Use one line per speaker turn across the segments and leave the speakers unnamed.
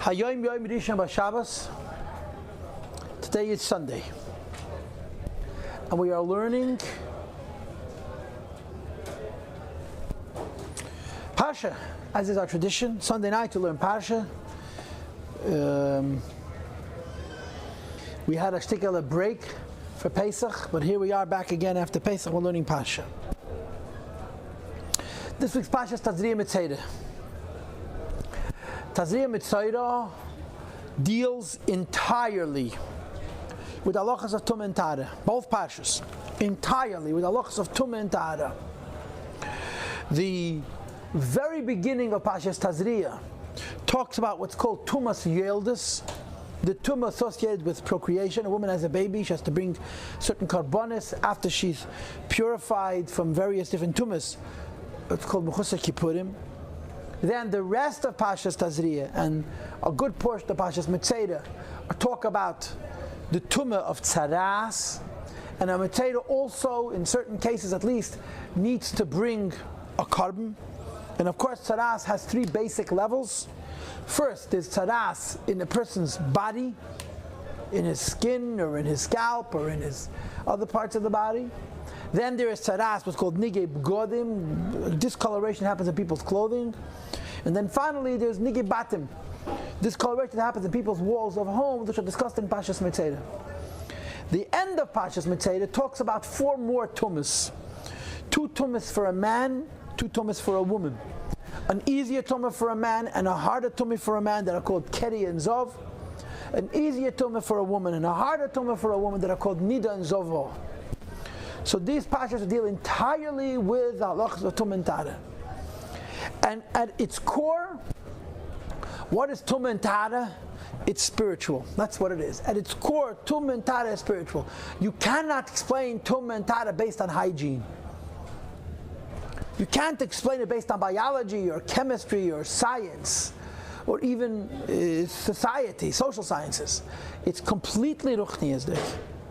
Hayom Yom Rishon B'Shabbos. Today is Sunday, and we are learning Parsha, as is our tradition. Sunday night to learn Parsha. We had a shtickle break for Pesach, but here we are back again after Pesach. We're learning Parsha. This week's Parsha is Tazriah Mitzayda. Tazriah Mitzayda deals entirely with halachas of Tumaa and Tahara. Both Parshas, entirely with halachas of Tumaa and Tahara. The very beginning of Parsha Tazriah talks about what's called Tumas Yeldus, the Tumaa associated with procreation. A woman has a baby, she has to bring certain karbonis after she's purified from various different Tumas. It's called Mechusar Kippurim. Then the rest of Parshas Tazriah and a good portion of Parshas Mitzayda talk about the Tumaa of Tzara'as. And a Mitzayda also, in certain cases at least, needs to bring a carbon. And of course, Tzara'as has three basic levels. First, there's Tzara'as in a person's body, in his skin, or in his scalp, or in his other parts of the body. Then there is Tzara'as, what's called Nigei B'godim. Discoloration happens in people's clothing. And then finally, there's Nigei Batim. Discoloration happens in people's walls of homes, which are discussed in Parshas Mitzayda. The end of Parshas Mitzayda talks about four more tumas. 2 tumas for a man, 2 tumas for a woman. An easier tumah for a man and a harder tumah for a man that are called Keri and Zov. An easier tumah for a woman and a harder tumah for a woman that are called Nida and Zovo. So these Parshas deal entirely with the halachas of Tumaa and Tahara. And at its core, what is Tumaa and Tahara? It's spiritual. That's what it is. At its core, Tumaa and Tahara is spiritual. You cannot explain Tumaa and Tahara based on hygiene. You can't explain it based on biology or chemistry or science or even society, social sciences. It's completely ruchniistic,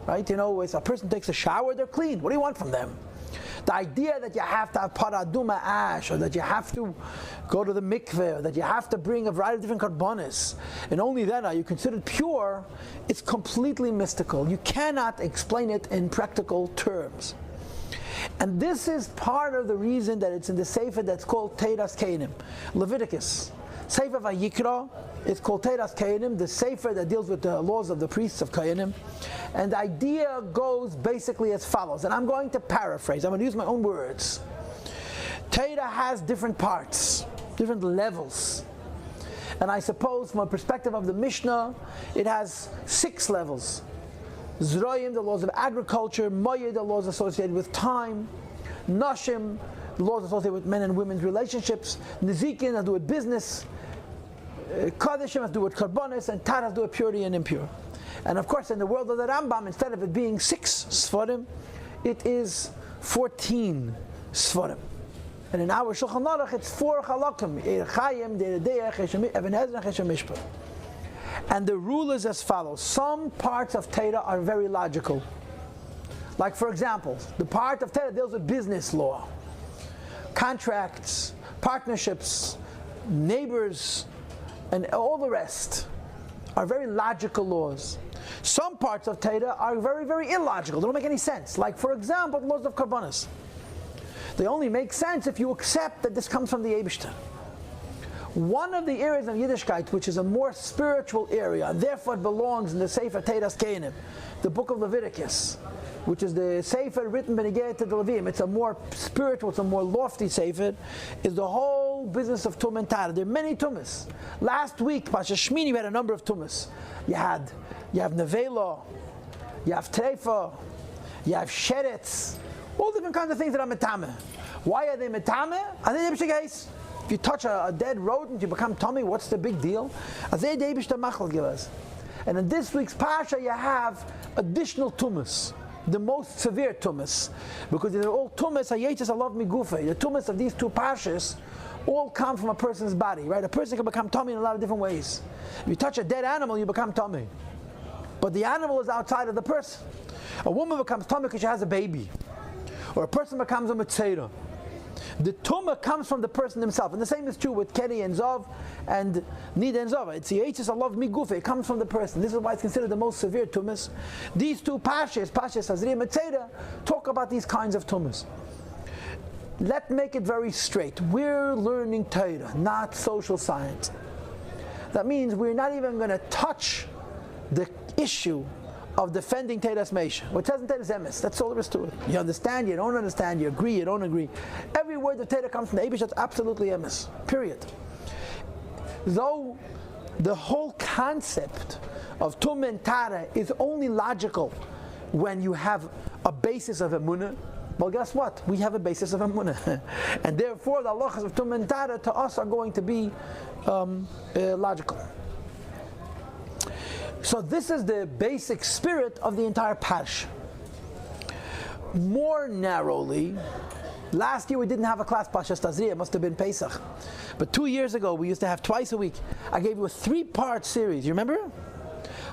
right? You know, if a person takes a shower, they're clean. What do you want from them? The idea that you have to have paraduma ash, or that you have to go to the mikveh, or that you have to bring a variety of different karbonis, and only then are you considered pure, it's completely mystical. You cannot explain it in practical terms. And this is part of the reason that it's in the Sefer that's called Teiras Keinim. Leviticus. Sefer Vayikra is called Teiras Keinim, the Sefer that deals with the laws of the priests of Keinim. And the idea goes basically as follows, and I'm going to paraphrase, I'm going to use my own words. Torah has different parts, different levels. And I suppose from a perspective of the Mishnah, it has 6 levels. Zroim, the laws of agriculture; Moyed, the laws associated with time; Nashim, the laws associated with men and women's relationships; Nezikin, has to do with business; Kadeshim, has to do with karbonis; and Tar has to do with purity and impure. And of course, in the world of the Rambam, instead of it being 6 Sfarim, it is 14 Sfarim. And in our Shulchan Aruch, it's 4 Chalakim: Eir Chaim, Deir Deir, Even Hezron, Cheshem Mishpah. And the rule is as follows. Some parts of Torah are very logical. Like, for example, the part of Torah deals with business law, contracts, partnerships, neighbors, and all the rest are very logical laws. Some parts of Torah are very, very illogical. They don't make any sense. Like, for example, the laws of karbonos. They only make sense if you accept that this comes from the Eibishter. One of the areas of Yiddishkeit, which is a more spiritual area, and therefore it belongs in the Sefer Teiras Keinim, the book of Leviticus, which is the Sefer written Benegeh to the Levim. It's a more spiritual, it's a more lofty Sefer, is the whole business of Tumaa and Tahara. There are many Tumas. Last week, Parsha Shmini, we had a number of Tumas. You have Nevela, you have Treifa, you have Sheretz, all different kinds of things that are Metame. Why are they Metame? Are they Nebshigais? If you touch a dead rodent, you become tummy. What's the big deal? And in this week's Parsha, you have additional tumas, the most severe tumas, because they're all tumas hayetis alav migufe. The tumas of these 2 Parshas all come from a person's body, right? A person can become tummy in a lot of different ways. If you touch a dead animal, you become tummy, but the animal is outside of the person. A woman becomes tummy because she has a baby, or a person becomes a mitzvah. The Tumaa comes from the person himself, and the same is true with Keri and Zov and Nida and Zova. It's Yeitzus Alav Migufe. It comes from the person. This is why it's considered the most severe Tumas. These two Parshas, Parsha Tazriah and Tzara'as, talk about these kinds of Tumas. Let's make it very straight. We're learning Torah, not social science. That means we're not even going to touch the issue of defending Torah's Meisha. What says in Torah is emes. That's all there is to it. You understand, you don't understand, you agree, you don't agree. Every word of Torah comes from the Eibush, that's absolutely emes. Period. Though the whole concept of Tumaa and Tara is only logical when you have a basis of emunah, well, guess what? We have a basis of emunah. And therefore, the halachas of Tumaa and Tara to us are going to be logical. So this is the basic spirit of the entire Parsha. More narrowly, last year we didn't have a class Parsha Tazriah, it must have been Pesach. But 2 years ago we used to have twice a week. I gave you a 3-part series, you remember?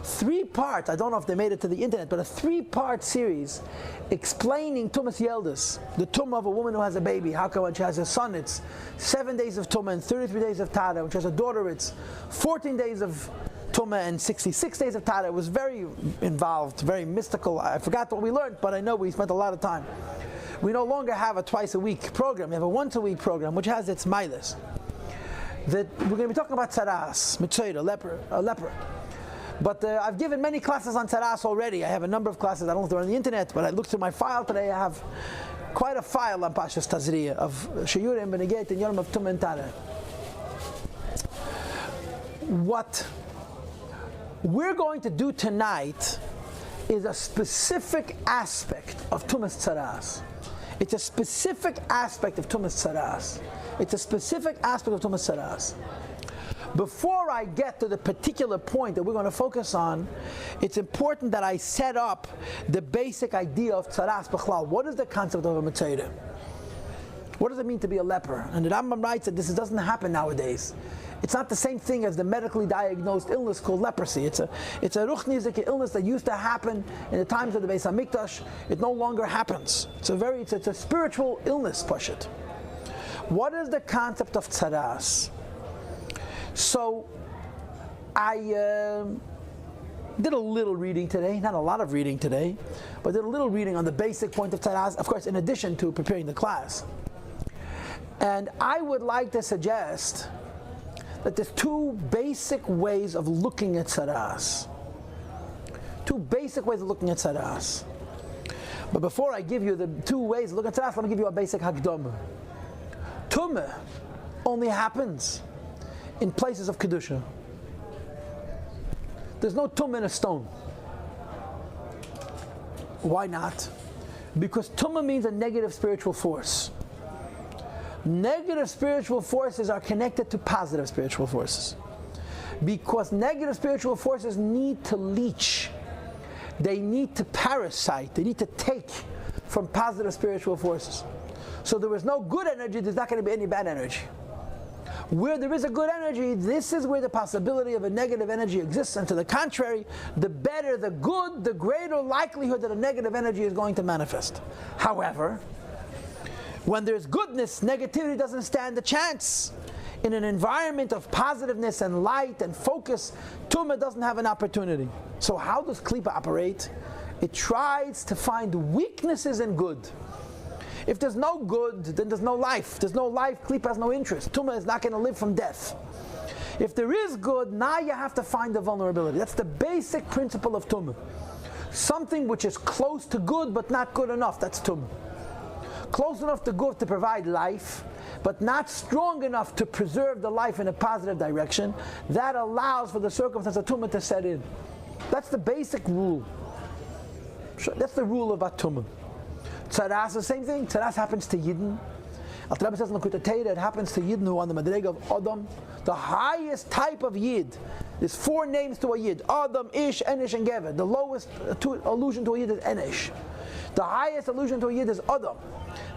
3 parts, I don't know if they made it to the internet, but a 3-part series explaining Tumas Yeldus, the Tumaa of a woman who has a baby. How come when she has a son it's 7 days of Tumaa and 33 days of Tara. When she has a daughter it's 14 days of Tumaa and 66 days of Tara. It was very involved, very mystical. I forgot what we learned, but I know we spent a lot of time. We no longer have a twice-a-week program. We have a once-a-week program, which has its milas. That we're going to be talking about Tzara'as, Mitzayda, a leper. But I've given many classes on Tzara'as already. I have a number of classes. I don't know if they're on the internet, but I looked through my file today. I have quite a file on Parsha Tazriah of Sheyurim, Benegate, and Yom of Tumaa and Tara. What we're going to do tonight is a specific aspect of Tumas Tzara'as. It's a specific aspect of Tumas Tzara'as. It's a specific aspect of Tumas Tzara'as. Before I get to the particular point that we're going to focus on, it's important that I set up the basic idea of Tzara'as B'chlal. What is the concept of a Mitzayda? What does it mean to be a leper? And the Rambam writes that this doesn't happen nowadays. It's not the same thing as the medically diagnosed illness called leprosy. It's a ruchnizik illness that used to happen in the times of the Beis HaMikdash. It no longer happens. It's a spiritual illness, Pashut. What is the concept of Tzara'as? So, I did a little reading today, not a lot of reading today, but did a little reading on the basic point of Tzara'as, of course, in addition to preparing the class. And I would like to suggest that there's 2 basic ways of looking at Tzara'as. 2 basic ways of looking at Tzara'as. But before I give you the 2 ways of looking at Tzara'as, let me give you a basic Hakdama. Tumaa only happens in places of Kedusha. There's no Tumaa in a stone. Why not? Because Tumaa means a negative spiritual force. Negative spiritual forces are connected to positive spiritual forces. Because negative spiritual forces need to leech. They need to parasite. They need to take from positive spiritual forces. So there is no good energy, there's not going to be any bad energy. Where there is a good energy, this is where the possibility of a negative energy exists. And to the contrary, the better the good, the greater likelihood that a negative energy is going to manifest. However, when there's goodness, negativity doesn't stand a chance. In an environment of positiveness and light and focus, Tumaa doesn't have an opportunity. So how does Klipa operate? It tries to find weaknesses in good. If there's no good, then there's no life. There's no life, Klipa has no interest. Tumaa is not going to live from death. If there is good, now you have to find the vulnerability. That's the basic principle of Tumaa. Something which is close to good but not good enough, that's Tumaa. Close enough to good to provide life, but not strong enough to preserve the life in a positive direction, that allows for the circumstance of Tumaa to set in. That's the basic rule. That's the rule about Tumaa. Tzara'as, the same thing. Tzara'as happens to Yidden. Al Rebbe says in the Likutei Torah, it happens to Yidden who are on the Madrega of Adam. The highest type of Yid. There's 4 names to a Yid. Adam, Ish, Enish, and Gever. The lowest allusion to a Yid is Enish. The highest allusion to a Yid is Adam.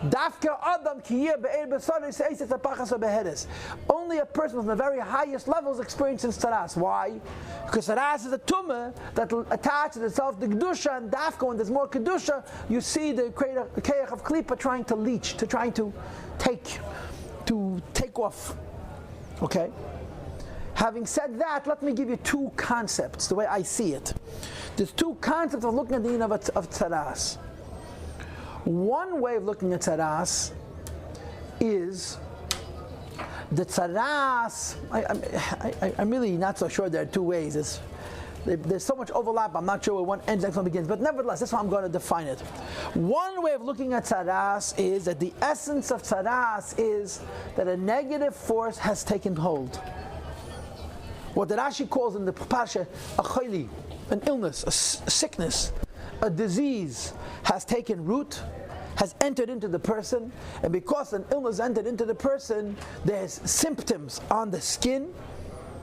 Dafka Adam kiyeh be'er b'sarei se'eset ha'pachas ha'beheres. Only a person from the very highest levels experiences Tzara'as. Why? Because Tzara'as is a Tumaa that attaches itself to Kedusha, and Dafka, when there's more Kedusha, you see the Keach of Klipa trying to leech, trying to take off. Okay? Having said that, let me give you two concepts, the way I see it. There's two concepts of looking at the Yin of Tzara'as. One way of looking at Tzara'as is the Tzara'as. I'm really not so sure there are two ways. There's so much overlap, I'm not sure where one ends, next one begins. But nevertheless, that's how I'm going to define it. One way of looking at Tzara'as is that the essence of Tzara'as is that a negative force has taken hold. What the Rashi calls in the Parsha a chayli, an illness, a sickness, a disease has taken root, has entered into the person, and because an illness entered into the person, there's symptoms on the skin.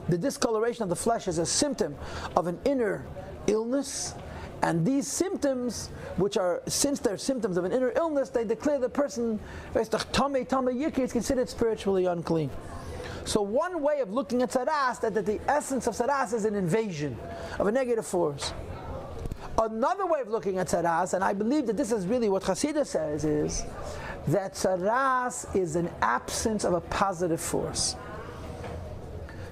The discoloration of the flesh is a symptom of an inner illness, and these symptoms, which are, since they're symptoms of an inner illness, they declare the person is considered spiritually unclean. So one way of looking at Tzara'as, that the essence of Tzara'as is an invasion of a negative force. Another way of looking at Tzara'as, and I believe that this is really what Chassidus says, is that Tzara'as is an absence of a positive force.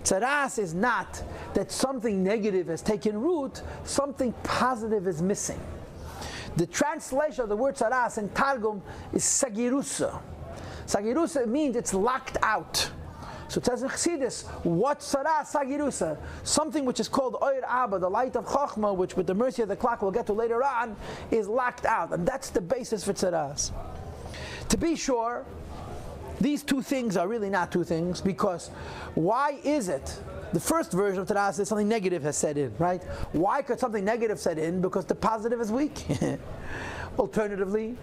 Tzara'as is not that something negative has taken root, something positive is missing. The translation of the word Tzara'as in Targum is Sagirusa. Sagirusa means it's locked out. So it says in Chassidus, what's Tzara'as Sagirusa? Something which is called Oyer Abba, the light of Chochmah, which with the mercy of the clock we'll get to later on, is locked out. And that's the basis for Tzara'as. To be sure, these two things are really not two things, because why is it? The first version of Tzara'as is something negative has set in, right? Why could something negative set in? Because the positive is weak. Alternatively,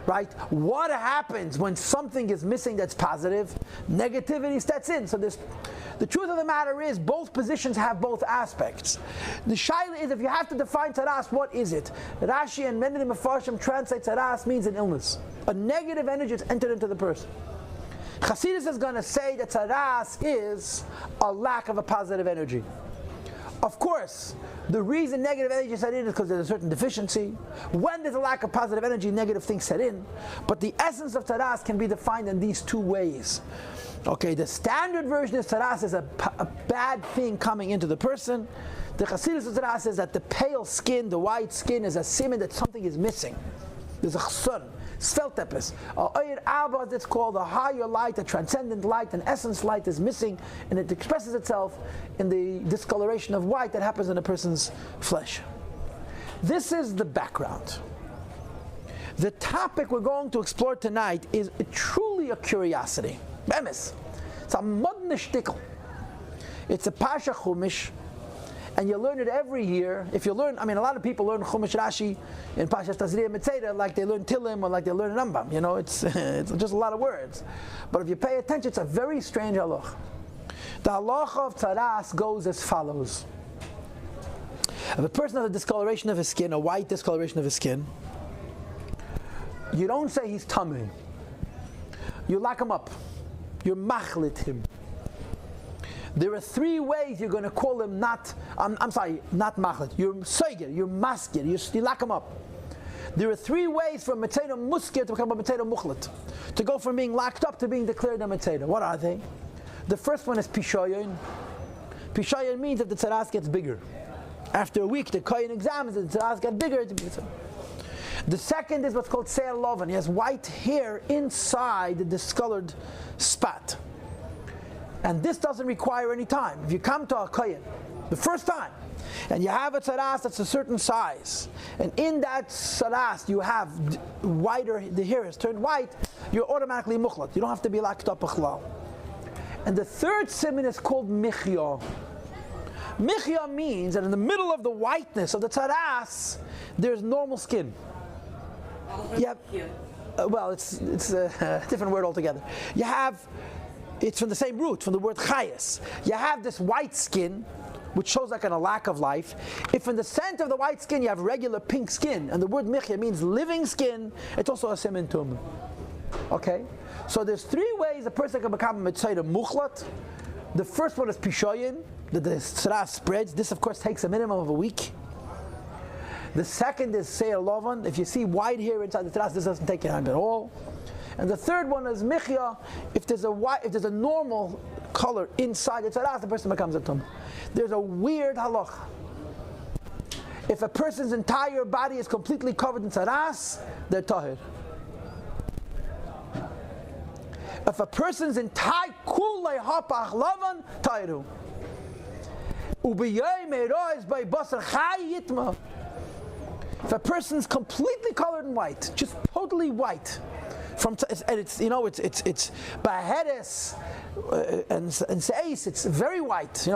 right? What happens when something is missing that's positive? Negativity sets in. So the truth of the matter is, both positions have both aspects. The shaila is, if you have to define Tzara'as, what is it? Rashi and many Mefarshim translate Tzara'as means an illness. A negative energy has entered into the person. Chassidus is going to say that Tzara'as is a lack of a positive energy. Of course, the reason negative energy set in is because there's a certain deficiency. When there's a lack of positive energy, negative things set in. But the essence of Tzara'as can be defined in these two ways. Okay, the standard version is Tzara'as is a bad thing coming into the person. The Chassidus of Tzara'as is that the pale skin, the white skin, is a siman that something is missing. There's a chson, sveltepes. Oyer Abba, it's called a higher light, a transcendent light, an essence light is missing, and it expresses itself in the discoloration of white that happens in a person's flesh. This is the background. The topic we're going to explore tonight is truly a curiosity. Bemis. It's a modern shtickle. It's a Parsha Chumash, and you learn it every year. If you learn, a lot of people learn Chumash Rashi in Parsha Tazriah Mitzeda like they learn Tilim or like they learn Rambam. You know, it's just a lot of words. But if you pay attention, it's a very strange halach. The halacha of Tzara'as goes as follows. If a person has a discoloration of his skin, a white discoloration of his skin, you don't say he's tummy. You lock him up. You machlit him. There are three ways you're going to call him not machlit. You're soiger, you're maskir, you lock him up. There are three ways from Metzeda Muskir to become a Metzeda Muchlit. To go from being locked up to being declared a Metzeda. What are they? The first one is Pishayon. Pishayon means that the Tzara'as gets bigger. After a week, the Kohen examines it, the Tzara'as get bigger. The second is what's called Seir Lovan. He has white hair inside the discolored spot. And this doesn't require any time. If you come to a Kohen the first time, and you have a Tzara'as that's a certain size, and in that Tzara'as you have whiter, the hair has turned white, you're automatically muchlat. You don't have to be locked up achlal. And the third siman is called Michya. Michya means that in the middle of the whiteness of the Tzara'as, there's normal skin. It's a different word altogether. It's from the same root, from the word chayas. You have this white skin, which shows like a lack of life. If in the center of the white skin you have regular pink skin, and the word michya means living skin, it's also a siman tumah. Okay? So there's three ways a person can become a mitzayda muchlat. The first one is pishoyin, that the tzara'as spreads. This of course takes a minimum of a week. The second is seir lovan. If you see white hair inside the tzara'as, this doesn't take time at all. And the third one is michya. If there's a normal color inside the tzara'as, the person becomes a tumah. There's a weird halacha. If a person's entire body is completely covered in tzara'as, they're tahir. If a person's entire kulei hapach lavan, tahiru. Ubiyay meirois by basar chay yitma. If a person's completely colored in white, just totally white, and it's baheres and seis, it's very white,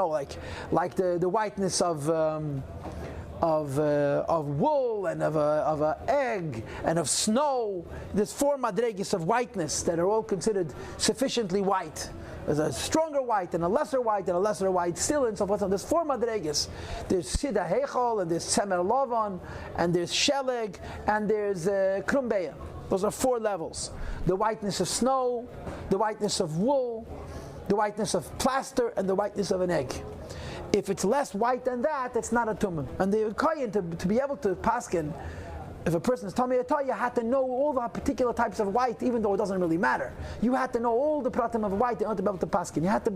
like the whiteness of wool and of an egg and of snow. There's four madregis of whiteness that are all considered sufficiently white. There's a stronger white and a lesser white and a lesser white still, and so forth. There's four madregis. There's sida heichal, and there's semer lovan, and there's sheleg, and there's krumbeya. Those are four levels: the whiteness of snow, the whiteness of wool, the whiteness of plaster, and the whiteness of an egg. If it's less white than that, it's not a tumah. And the kohen, to be able to paskin, if a person is tummy atah, you had to know all the particular types of white, even though it doesn't really matter. You had to know all the pratim of white in order to be able to paskin. You had to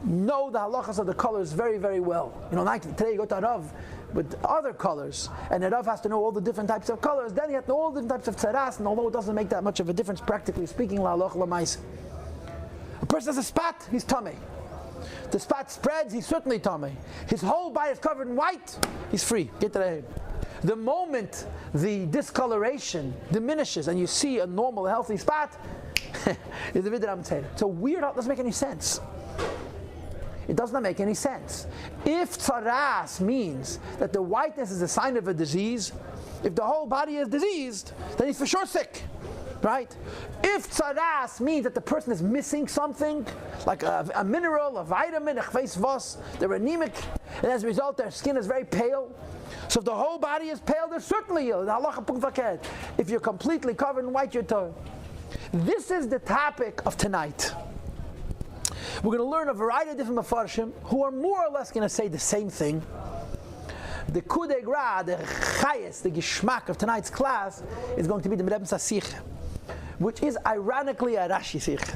know the halachas of the colors very, very well. Like today you go to Rav with other colors, and the Rav has to know all the different types of colors. Then you have to know all the different types of tzara'as, and although it doesn't make that much of a difference, practically speaking, la halach la ma'aseh. A person has a spot, he's tummy. The spot spreads, he's certainly tummy. His whole body is covered in white, he's free. Get to the head. The moment the discoloration diminishes and you see a normal, healthy spot, it's a vidram tzeder. It's a weird, it doesn't make any sense. It does not make any sense. If tzara'as means that the whiteness is a sign of a disease, if the whole body is diseased, then he's for sure sick. Right? If tzara'as means that the person is missing something, like a mineral, a vitamin, a chveis vos, they're anemic, and as a result their skin is very pale. So if the whole body is pale, they're certainly ill. If you're completely covered in white, you're torn. This is the topic of tonight. We're going to learn a variety of different mafarshim who are more or less going to say the same thing. The coup de grace, the chayes, the geschmack of tonight's class is going to be the Rebbe's Sikh, which is ironically a Rashi Sikh.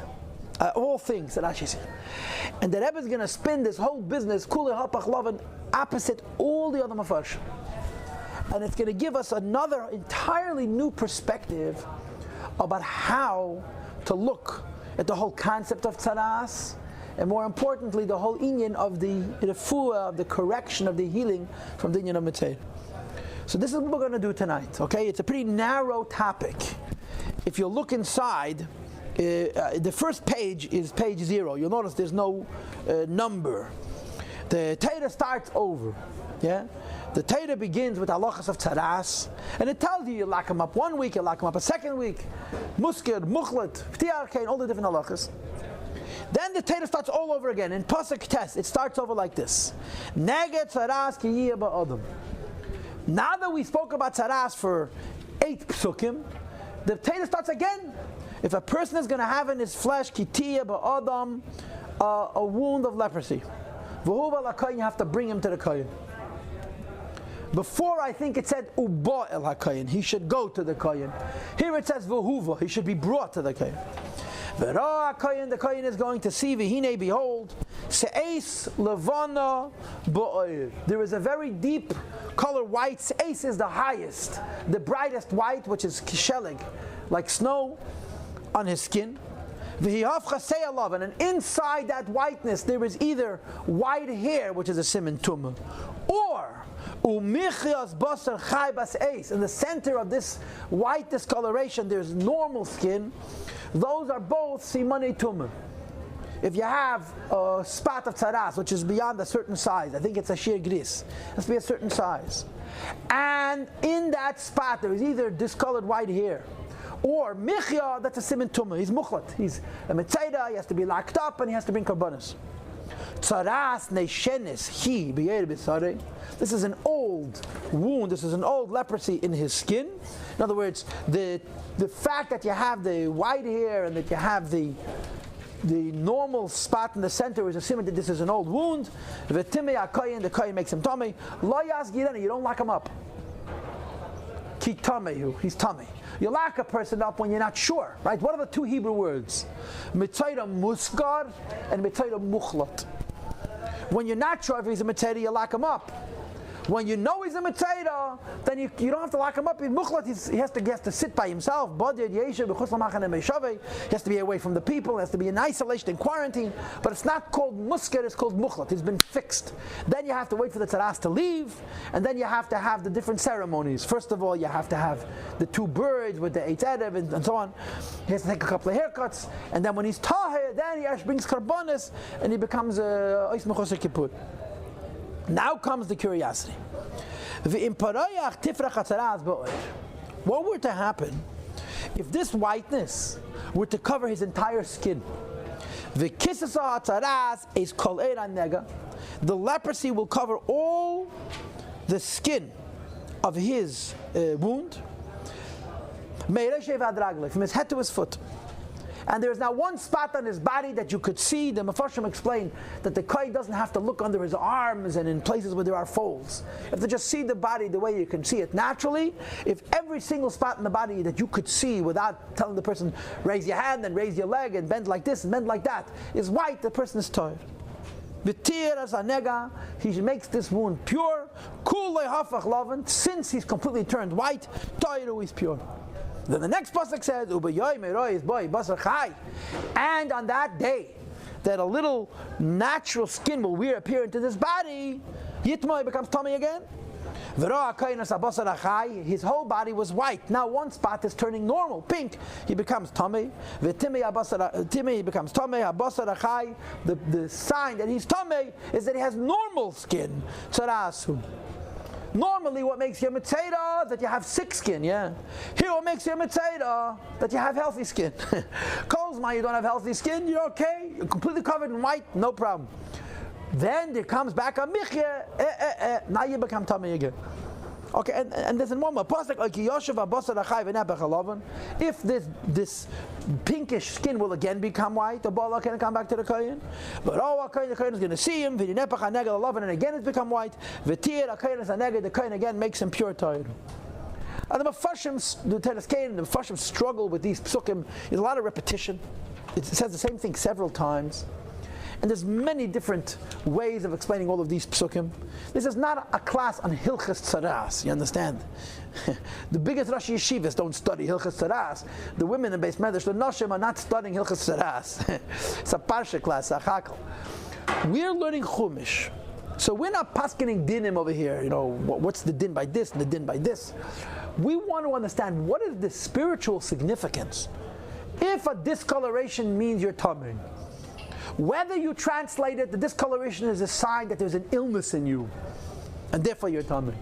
All things a Rashi Sikh. And the Rebbe is going to spin this whole business, Kulei Hapach Lavan, opposite all the other mafarshim. And it's going to give us another entirely new perspective about how to look at the whole concept of tzara'as, and more importantly, the whole inyan of the refuah, of the correction, of the healing from the inyan of mitzvah. So this is what we're going to do tonight, okay? It's a pretty narrow topic. If you look inside, the first page is page 0. You'll notice there's no number. The Torah starts over, yeah? The Torah begins with halachas of tzara'as, and it tells you lock them up 1 week, you lock them up a second week, muskir, muchlet, ftiyarkein, all the different halachas. Then the Torah starts all over again. In Pasuk Tes, it starts over like this. Neged tzara'as ki yiyeh ba'adam. Now that we spoke about tzara'as for 8 psukim, the Torah starts again. If a person is going to have in his flesh ki tiyeh ba'adam, a wound of leprosy, v'hu ba'lakayin, you have to bring him to the kohen. Before, I think it said uba el hakayin, he should go to the kohen. Here it says v'huva, he should be brought to the kohen. V'ra kohen, the kohen is going to see, v'hine, behold, se'es levana ba'oir. There is a very deep color white. Se'es is the highest, the brightest white, which is kishelig, like snow on his skin. V'hihafcha se'alav, and inside that whiteness there is either white hair, which is a siman tumah, or umichias basar chai bas eis. In the center of this white discoloration, there's normal skin. Those are both simane tumah. If you have a spot of tzara'as, which is beyond a certain size, I think it's a shir gris, it has to be a certain size, and in that spot there is either discolored white hair, or michya, that's a siman tumah. He's muchlat. He's a mitzayda. He has to be locked up, and he has to bring karbanos. Tzara'as neishenis he b'yer b'sarei. This is an old wound. This is an old leprosy in his skin. In other words, the fact that you have the white hair and that you have the normal spot in the center is assuming that this is an old wound. The kohen makes him tummy. Lo yasgirenu, you don't lock him up. Ki tamehu, he's tummy. You lock a person up when you're not sure, right? What are the two Hebrew words? Mitzayda musgar and mitzayda muchlat. When you're not sure if he's a mitzayda, you lock him up. When you know he's a mitzayda, then you don't have to lock him up. He's muchlat, he has to sit by himself. He has to be away from the people. He has to be in isolation, in quarantine. But it's not called muskar, it's called muchlat. He's been fixed. Then you have to wait for the tzara'as to leave, and then you have to have the different ceremonies. First of all, you have to have the two birds with the eitz erev and so on. He has to take a couple of haircuts, and then when he's tahir, then he actually brings karbonis, and he becomes a ois mechosek kippur. Now comes the curiosity. Poroach Tifrach. What were to happen if this whiteness were to cover his entire skin? The leprosy will cover all the skin of his wound, from his head to his foot. And there is now one spot on his body that you could see. The Mefarshim explain that the kohen doesn't have to look under his arms and in places where there are folds. You have to just see the body the way you can see it naturally. If every single spot in the body that you could see without telling the person, raise your hand and raise your leg and bend like this and bend like that, is white, the person is tired. He makes this wound pure. Since he's completely turned white, he's pure. Then the next pasuk says, and on that day, that a little natural skin will reappear into this body, Yitmo becomes tummy again. His whole body was white. Now one spot is turning normal, pink. He becomes tummy. He becomes tummy. The sign that he's tummy is that he has normal skin. Tzara'as. Normally what makes you a mitzayda that you have sick skin, yeah? Here what makes you a mitzayda that you have healthy skin. Kozma, you don't have healthy skin, you're okay, you're completely covered in white, no problem. Then there comes back a michya, now you become tummy again. Okay, and there's one more pasuk like Yoshev Abasar Achai v'nepech. If this pinkish skin will again become white, the bala can come back to the kohen. But the kohen is going to see him. V'nepech hanegel alavan, and again it's become white. V'tir kohen is hanegel. The kohen again makes him pure tired. And the Mefarshim, the Mefarshim struggle with these psukim. There's a lot of repetition. It says the same thing several times. And there's many different ways of explaining all of these psukim. This is not a class on Hilchas Tzara'as, you understand? The biggest Rashi Yeshivas don't study Hilchas Tzara'as. The women in Beis Medrash, the Noshim, are not studying Hilchas Tzara'as. It's a Parsha class, a Chakal. We're learning Chumash. So we're not paskening dinim over here, what's the din by this and the din by this. We want to understand what is the spiritual significance. If a discoloration means you're tummy, whether you translate it, the discoloration is a sign that there's an illness in you, and therefore you're tummy.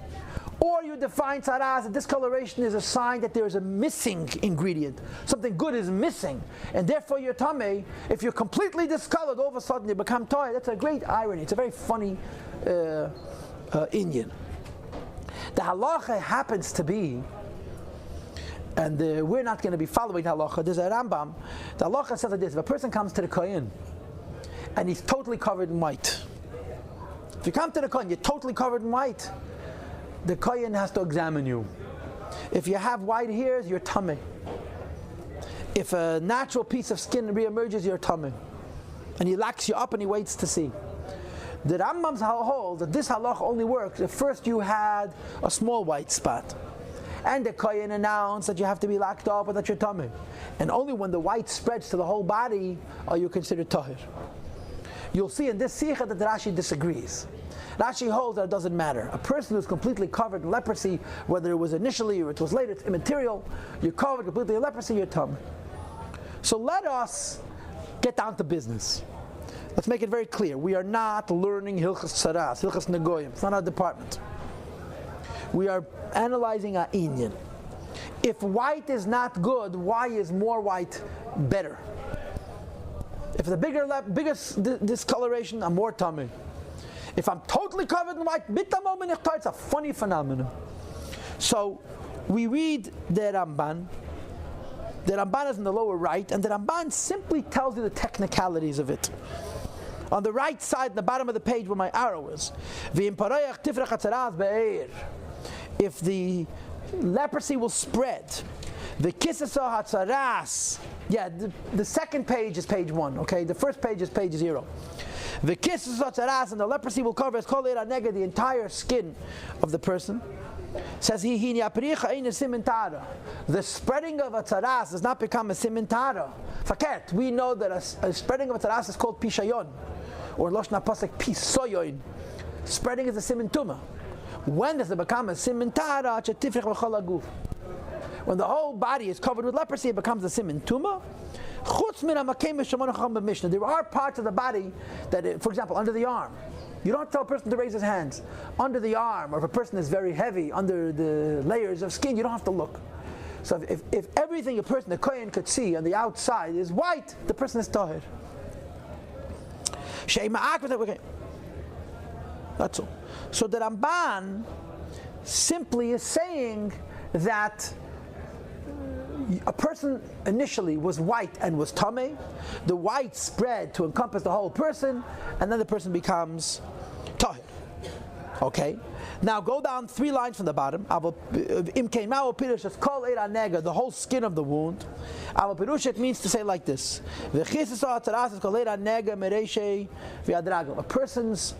Or you define tzara'as, the discoloration is a sign that there is a missing ingredient. Something good is missing, and therefore you're tummy. If you're completely discolored, all of a sudden you become tired. That's a great irony. It's a very funny Indian. The halacha happens to be, and we're not going to be following the halacha. There's a Rambam. The halacha says like this: if a person comes to the kohen and he's totally covered in white, if you come to the kohen, you're totally covered in white, the kohen has to examine you. If you have white hairs, you're tummy. If a natural piece of skin reemerges, you're tummy. And he locks you up and he waits to see. The Rambam's holds that this halacha only works if first you had a small white spot, and the kohen announced that you have to be locked up or that you're tummy. And only when the white spreads to the whole body are you considered tahir. You'll see in this sikha that Rashi disagrees. Rashi holds that it doesn't matter. A person who's completely covered in leprosy, whether it was initially or it was later, it's immaterial. You're covered completely in leprosy, you're tummy. So let us get down to business. Let's make it very clear. We are not learning Hilchas Tzara'as, Hilchas Negoyim. It's not our department. We are analyzing our inyan. If white is not good, why is more white better? If the bigger discoloration, I'm more tummy. If I'm totally covered in white, it's a funny phenomenon. So we read the Ramban. The Ramban is in the lower right, and the Ramban simply tells you the technicalities of it. On the right side, the bottom of the page where my arrow is, Poroach Tifrach Tzara'as be'er. If the leprosy will spread, the Tzara'as. Yeah, the second page is page 1. Okay, the first page is page 0. The Tzara'as, and the leprosy will cover the entire skin of the person. Says the spreading of a tzara'as does not become a siman tara. Faket, we know that a spreading of a tzara'as is called pishayon, or loshna pasek pisoyon. Spreading is a siman tumaa. When does it become a siman tara? When the whole body is covered with leprosy, it becomes a siman tumaa. There are parts of the body that, for example, under the arm. You don't tell a person to raise his hands. Under the arm, or if a person is very heavy, under the layers of skin, you don't have to look. So if everything a person, the kohen, could see on the outside is white, the person is tahir. That's all. So the Ramban simply is saying that a person initially was white and was tamei, the white spread to encompass the whole person, and then the person becomes tahir. Okay? Now go down 3 lines from the bottom. The whole skin of the wound. It means to say like this. A person's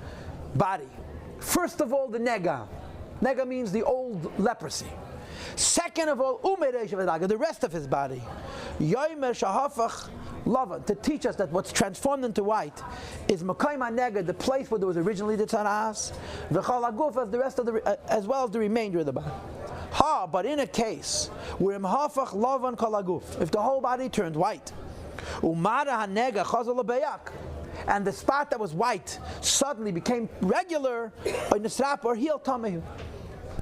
body. First of all, the nega. Nega means the old leprosy. Second of all, the rest of his body. To teach us that what's transformed into white is the place where there was originally the Tzara'as, as well as the remainder of the body. But in a case where if the whole body turned white, and the spot that was white suddenly became regular, or healed tamehu.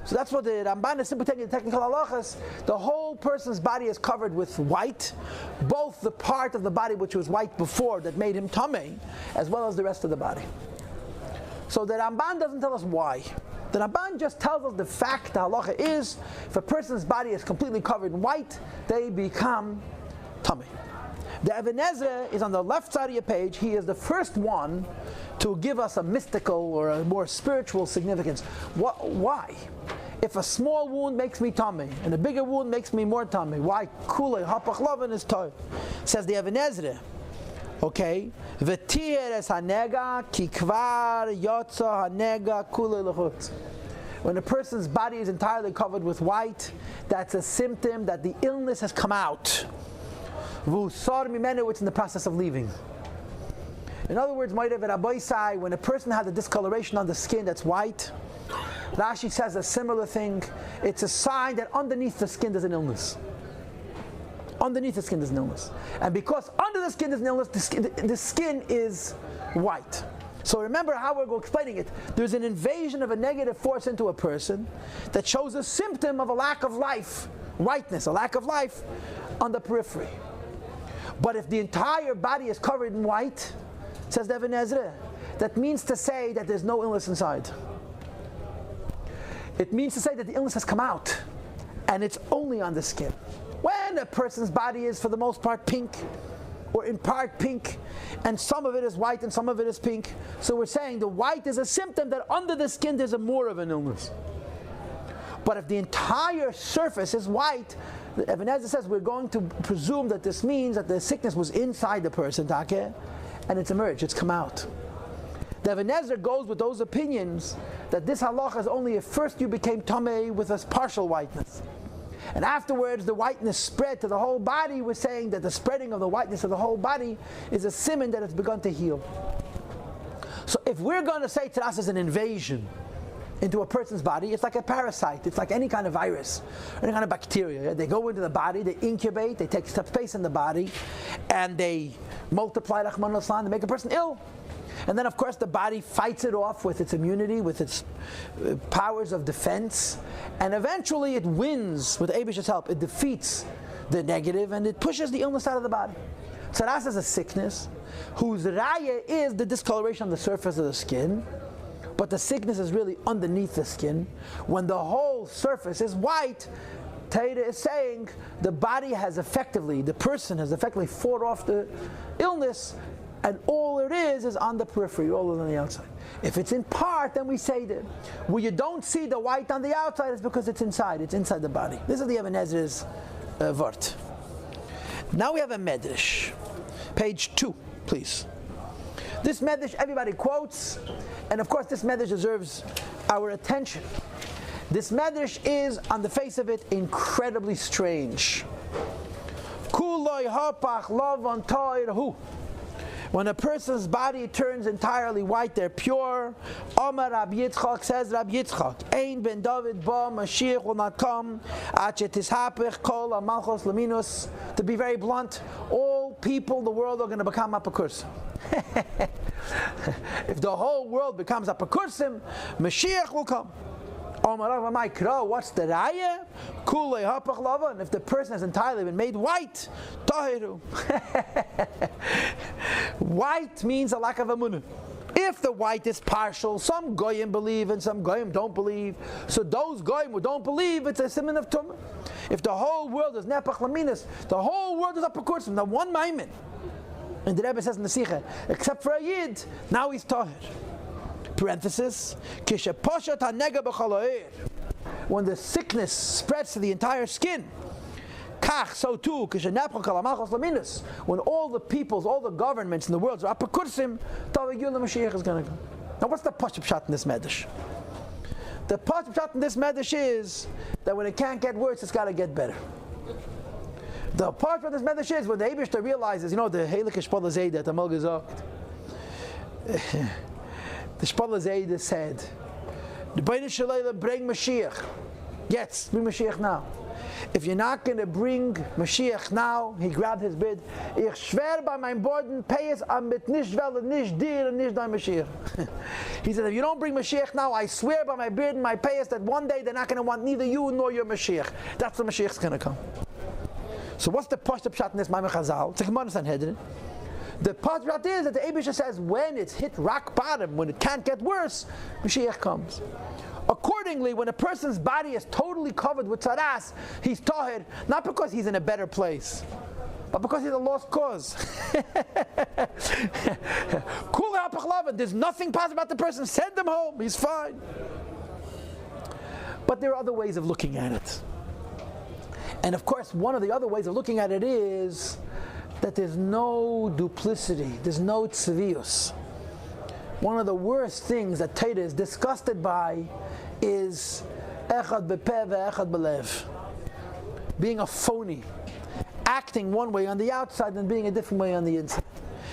So that's what the Ramban is simply taking the technical halachas. The whole person's body is covered with white, both the part of the body which was white before that made him tamei, as well as the rest of the body. So the Ramban doesn't tell us why. The Ramban just tells us the fact. The halacha is, if a person's body is completely covered in white, they become tamei. The Even Ezra is on the left side of your page. He is the first one to give us a mystical or a more spiritual significance. Why? If a small wound makes me tamei and a bigger wound makes me more tamei, why? Kulei hapach lavan is toy. Says the Even Ezra. Okay, v'tier es hanega ki kvar yotza hanega kulei lechutz. When a person's body is entirely covered with white, that's a symptom that the illness has come out. V'usar mimenu, it's in the process of leaving. In other words, when a person has a discoloration on the skin that's white, Rashi says a similar thing. It's a sign that underneath the skin there's an illness. Underneath the skin there's an illness. And because under the skin there's an illness, the skin is white. So remember how we're explaining it. There's an invasion of a negative force into a person that shows a symptom of a lack of life, whiteness, a lack of life on the periphery. But if the entire body is covered in white, says the Even Ezra, that means to say that there's no illness inside. It means to say that the illness has come out, and it's only on the skin. When a person's body is for the most part pink, or in part pink, and some of it is white and some of it is pink, so we're saying the white is a symptom that under the skin there's more of an illness. But if the entire surface is white, Even Ezra says we're going to presume that this means that the sickness was inside the person, and it's emerged, it's come out. The Even Ezra goes with those opinions that this halacha is only if first you became tamei with a partial whiteness, and afterwards the whiteness spread to the whole body. We're saying that the spreading of the whiteness of the whole body is a siman that it's begun to heal. So if we're going to say Tzara'as is an invasion into a person's body, it's like a parasite. It's like any kind of virus, any kind of bacteria. They go into the body, they incubate, they take space in the body, and they multiply, they make a person ill. And then of course the body fights it off with its immunity, with its powers of defense, and eventually it wins with Eibish's help. It defeats the negative and it pushes the illness out of the body. Tzara'as is a sickness whose raya is the discoloration on the surface of the skin, but the sickness is really underneath the skin. When the whole surface is white, Torah is saying the person has effectively fought off the illness, and all it is on the periphery, all is on the outside. If it's in part, then we say that. Where you don't see the white on the outside is because it's inside the body. This is the Ibn Ezra's vort. Now we have a medrash. Page 2, please. This medrash everybody quotes, and of course this medrash deserves our attention. This medrash is, on the face of it, incredibly strange. Kuloi hapach lavan ta'irhu. When a person's body turns entirely white, they're pure. Omar Rabbi Yitzchak, says Rabbi Yitzchak, Ein ben David ba Mashiach will not come. Achetishapich kol amalchos laminus. To be very blunt, all people in the world are going to become apokursim. If the whole world becomes apokursim, Mashiach will come. What's the raya? Kulei hapach lavan. If the person has entirely been made white, tahiru. White means a lack of emunah. If the white is partial, some goyim believe and some goyim don't believe. So those goyim who don't believe, it's a siman of Tumaa. If the whole world is nepach laminas, the whole world is apokursim. The one maimin. And the Rebbe says in the Sikha, except for a yid, now he's tahir. Parenthesis, when the sickness spreads to the entire skin, so too, when all the peoples, all the governments in the world are apokursim, Mashiach is going to come. Now what's the Parsha Pshat in this medrash? The Parsha Pshat in this medrash is that when it can't get worse, it's got to get better. The Parsha of this medrash is when the Eibishter realizes, the Heilige Shpala Zayda, the Amal gesagt, the Shpala Zayda said, the Bein Shalayla bring Mashiach. Yes, bring Mashiach now. If you're not going to bring Mashiach now, he grabbed his bid. Ich schwer bei meinem Borden, payes am mit nicht welle, nicht dir, und nicht dein Mashiach. He said, if you don't bring Mashiach now, I swear by my beard and my payes that one day they're not going to want neither you nor your Mashiach. That's when Mashiach's going to come. So what's the Parsha Pshat in this Maimon Chazal? It's a Gemara Sanhedrin. The Parsha Pshat is that the Eibishter says when it's hit rock bottom, when it can't get worse, Mashiach comes. Accordingly, when a person's body is totally covered with tzara'as, he's tahir, not because he's in a better place, but because he's a lost cause. There's nothing positive about the person. Send him home. He's fine. But there are other ways of looking at it. And of course, one of the other ways of looking at it is that there's no duplicity. There's no tzvius. One of the worst things that Torah is disgusted by is echad bepeh ve'echad belev. Being a phony. Acting one way on the outside and being a different way on the inside.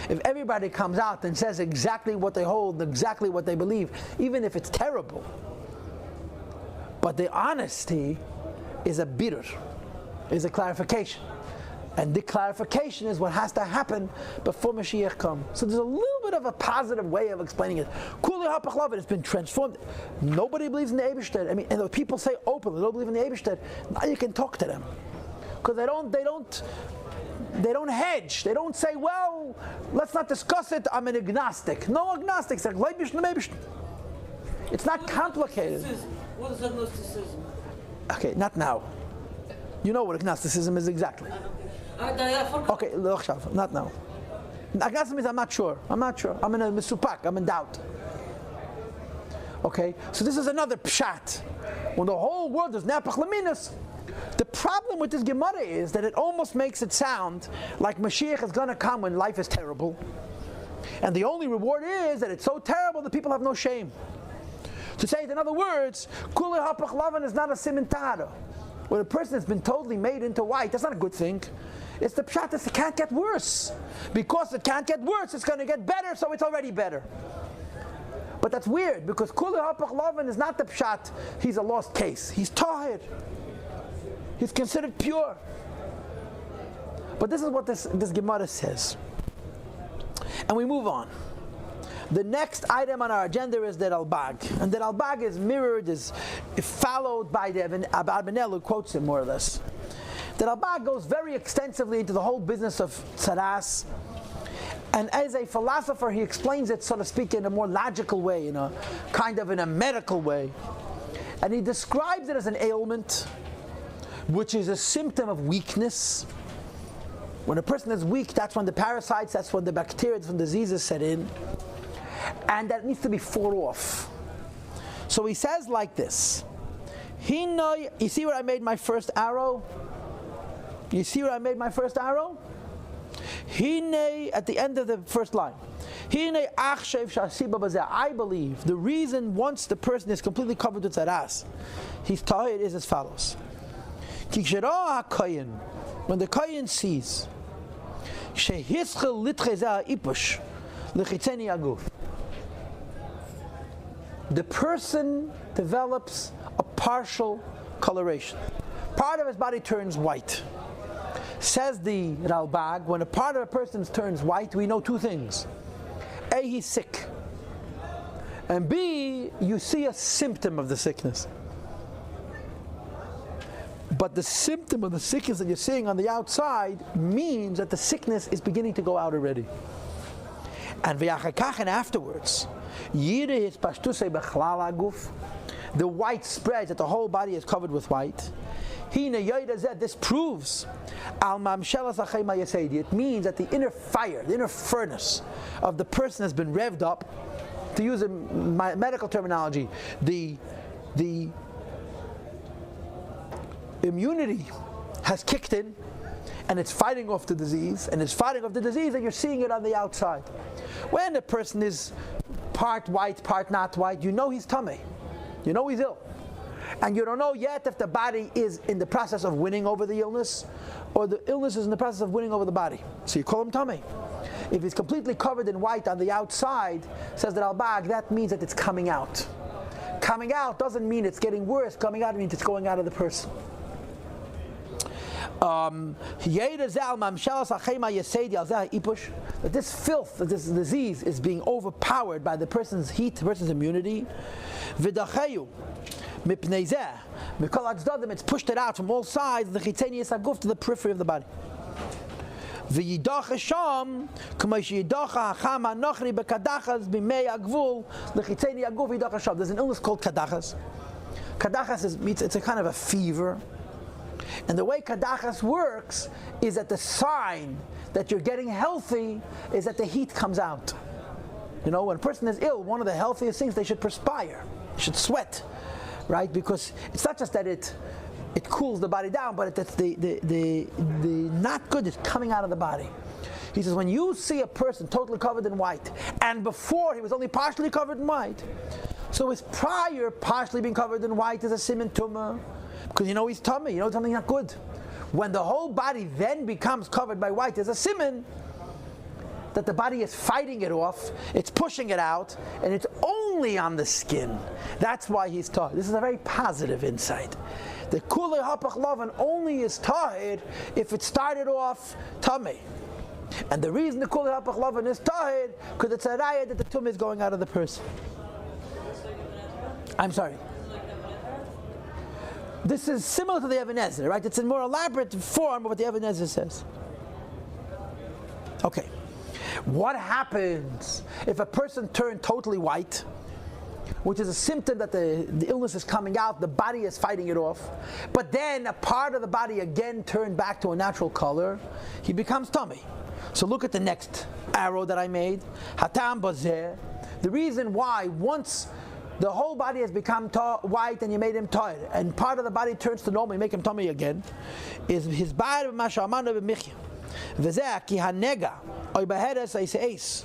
If everybody comes out and says exactly what they hold, exactly what they believe, even if it's terrible, but the honesty is a bitter, is a clarification. And the clarification is what has to happen before Mashiach comes. So there's a little bit of a positive way of explaining it. Kuli hapach lavan, it's been transformed. Nobody believes in the Eibishter. And the people say openly, they don't believe in the Eibishter. Now you can talk to them. Because they don't hedge. They don't say, well, let's not discuss it, I'm an agnostic. No agnostic. It's not complicated.
What is agnosticism?
Okay, not now. You know what agnosticism is exactly. Okay, not now. Agnosticism is I'm not sure. I'm in a misupak. I'm in doubt. Okay, so this is another pshat. When the whole world is nepach laminas, the problem with this Gemara is that it almost makes it sound like Mashiach is going to come when life is terrible, and the only reward is that it's so terrible that people have no shame. To say it in other words, kuli hapach lavan is not a siman tahara. When a person has been totally made into white, that's not a good thing. It's the pshat that it can't get worse. Because it can't get worse, it's going to get better, so it's already better. But that's weird, because kuli hapach lavan is not the pshat, he's a lost case. He's tahir. He's considered pure. But this is what this Gemara says. And we move on. The next item on our agenda is the Ralbag. And the Ralbag is mirrored, is followed by the Abarbanel, who quotes him more or less. The Ralbag goes very extensively into the whole business of Tzara'as. And as a philosopher, he explains it, so to speak, in a more logical way, in a medical way. And he describes it as an ailment, which is a symptom of weakness. When a person is weak, that's when the parasites, that's when the bacteria, that's when diseases set in. And that needs to be fought off. So he says like this. You see where I made my first arrow? You see where I made my first arrow? Hine, at the end of the first line. I believe the reason once the person is completely covered with tzara'as, his tahir is as follows. When the kohen sees the person develops a partial coloration. Part of his body turns white. Says the Ralbag, when a part of a person turns white, we know two things. A, he's sick. And B, you see a symptom of the sickness. But the symptom of the sickness that you're seeing on the outside means that the sickness is beginning to go out already. And afterwards, the white spreads, that the whole body is covered with white. This proves it means that the inner fire, the inner furnace of the person has been revved up. To use a medical terminology, the immunity has kicked in, and it's fighting off the disease, and you're seeing it on the outside. When a person is part white, part not white, you know he's tummy, you know he's ill. And you don't know yet if the body is in the process of winning over the illness, or the illness is in the process of winning over the body. So you call him tummy. If he's completely covered in white on the outside, says the Ralbag, that means that it's coming out. Coming out doesn't mean it's getting worse. Coming out means it's going out of the person. That this filth, that this disease is being overpowered by the person's heat, the person's immunity. It's pushed it out from all sides, to the periphery of the body. There's an illness called kadachas. Kadachas it's a kind of a fever. And the way kadachas works is that the sign that you're getting healthy is that the heat comes out. You know, when a person is ill, one of the healthiest things, they should perspire, they should sweat, right? Because it's not just that it cools the body down, but it's the not good is coming out of the body. He says, when you see a person totally covered in white, and before he was only partially covered in white, so his prior partially being covered in white is a siman Tumaa, because you know he's tummy, you know something not good. When the whole body then becomes covered by white, there's a siman that the body is fighting it off, it's pushing it out, and it's only on the skin. That's why he's tahir. This is a very positive insight. The kulei hapach lavan only is tahir if it started off tummy. And the reason the kulei hapach lavan is tahir, because it's a raya that the tumah is going out of the person. I'm sorry. This is similar to the Even HaEzer, right? It's a more elaborate form of what the Even HaEzer says. Okay. What happens if a person turned totally white, which is a symptom that the illness is coming out, the body is fighting it off, but then a part of the body again turned back to a natural color, he becomes tummy. So look at the next arrow that I made. Hatam bazeh. The reason why once the whole body has become white and you made him tahir, and part of the body turns to normal, you make him tummy again, is his ba'ar b'mashamanu b'michya. V'zeh ki hanega oy b'heres eis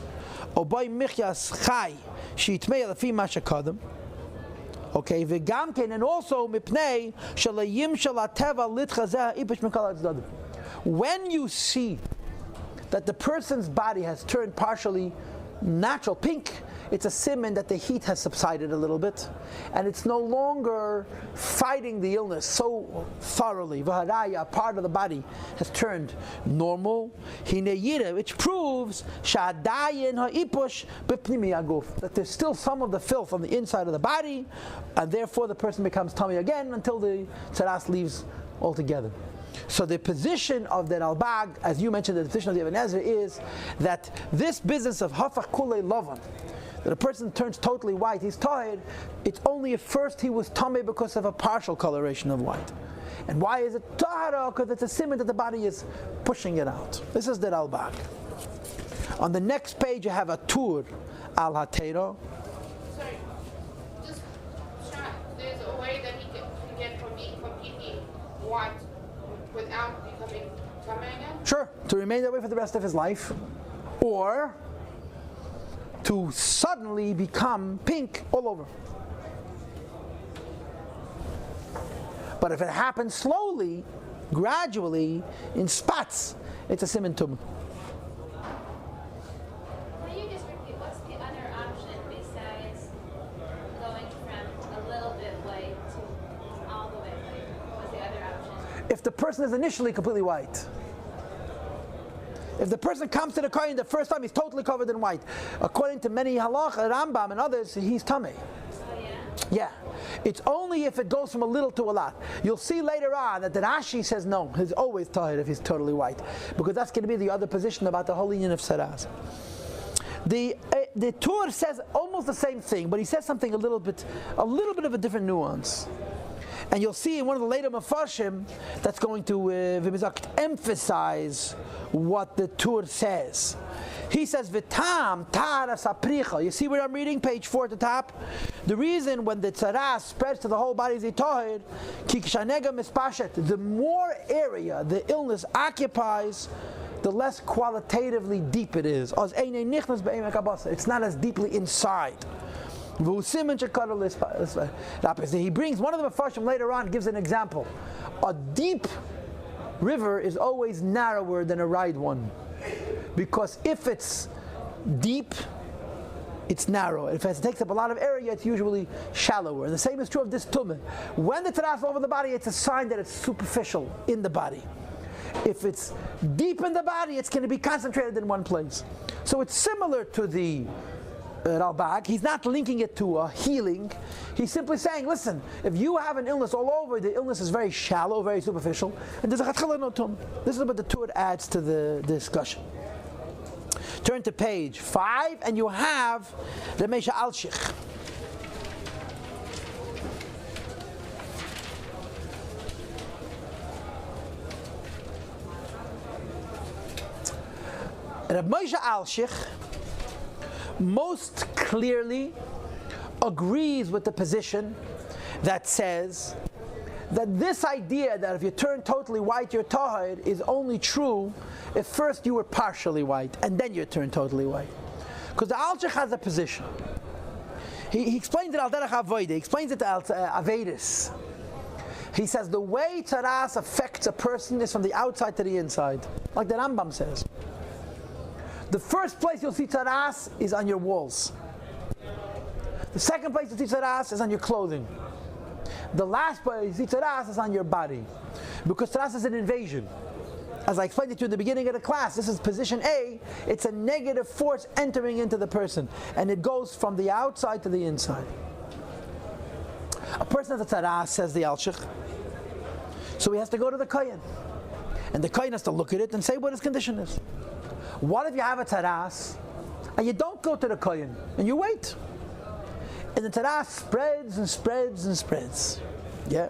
o boy michya chai sheitmei lefi mashakadam. Okay, v'gam ken, and also mipnei shalayim shalateva litchazeh ipish mikal tzdadim. When you see that the person's body has turned partially natural pink, it's a siman that the heat has subsided a little bit, and it's no longer fighting the illness so thoroughly. V'haraya, part of the body has turned normal. Which proves that there's still some of the filth on the inside of the body, and therefore the person becomes tummy again until the tzara'as leaves altogether. So the position of the Ralbag, as you mentioned, the position of the Ibn Ezra is that this business of hafach kulei lavan, that a person turns totally white, he's tahir, it's only if first he was tameh because of a partial coloration of white. And why is it tahara? Because it's a simon that the body is pushing it out. This is the Ralbag. On the next page you have a tur al hatero.
Sorry, just there's a way that he can get from being completely white without becoming tameh again?
Sure, to remain that way for the rest of his life, or to suddenly become pink all over. But if it happens slowly, gradually, in spots, it's a siman tumah.
Can you just repeat, what's the other option besides going from a little bit white to all the way white? What's the other option?
If the person is initially completely white. If the person comes to the Kohen the first time, he's totally covered in white. According to many halach, Rambam and others, he's tameh.
Oh yeah?
Yeah. It's only if it goes from a little to a lot. You'll see later on that the Rashi says no, he's always tahir if he's totally white. Because that's going to be the other position about the whole union of Tzara'as. The Torah says almost the same thing, but he says something a little bit of a different nuance. And you'll see in one of the later Mefarshim that's going to emphasize what the Torah says. He says, "V'tam tara sapricha." You see where I'm reading, page 4 at the top. The reason when the tzara'as spreads to the whole body is tahir, ki kshanega mispashet. The more area the illness occupies, the less qualitatively deep it is. It's not as deeply inside. He brings one of the Mefarshim later on, gives an example. A deep river is always narrower than a wide one. Because if it's deep, it's narrow. If it takes up a lot of area, it's usually shallower. And the same is true of this tumah. When the tzara'as all over the body, it's a sign that it's superficial in the body. If it's deep in the body, it's going to be concentrated in one place. So it's similar to the Ralbag. He's not linking it to a healing. He's simply saying, listen, if you have an illness all over, the illness is very shallow, very superficial, and there's a chatchila no tum. This is what the Torah adds to the discussion. Turn to page 5, and you have the Mesha Alshich. Reb Moshe Alshich most clearly agrees with the position that says that this idea that if you turn totally white, you're tahir, is only true if first you were partially white and then you turn totally white. Because the Alshich has a position. He explains it al derech avodah. He explains it al avedis. He says the way tzara'as affects a person is from the outside to the inside, like the Rambam says. The first place you'll see tzara'as is on your walls. The second place you'll see tzara'as is on your clothing. The last place you see tzara'as is on your body. Because tzara'as is an invasion. As I explained it to you in the beginning of the class, this is position A. It's a negative force entering into the person. And it goes from the outside to the inside. A person has a tzara'as, says the Alshich. So he has to go to the Kohen. And the Kohen has to look at it and say what his condition is. What if you have a tzara'as and you don't go to the Kohen and you wait? And the tzara'as spreads and spreads and spreads. Yeah.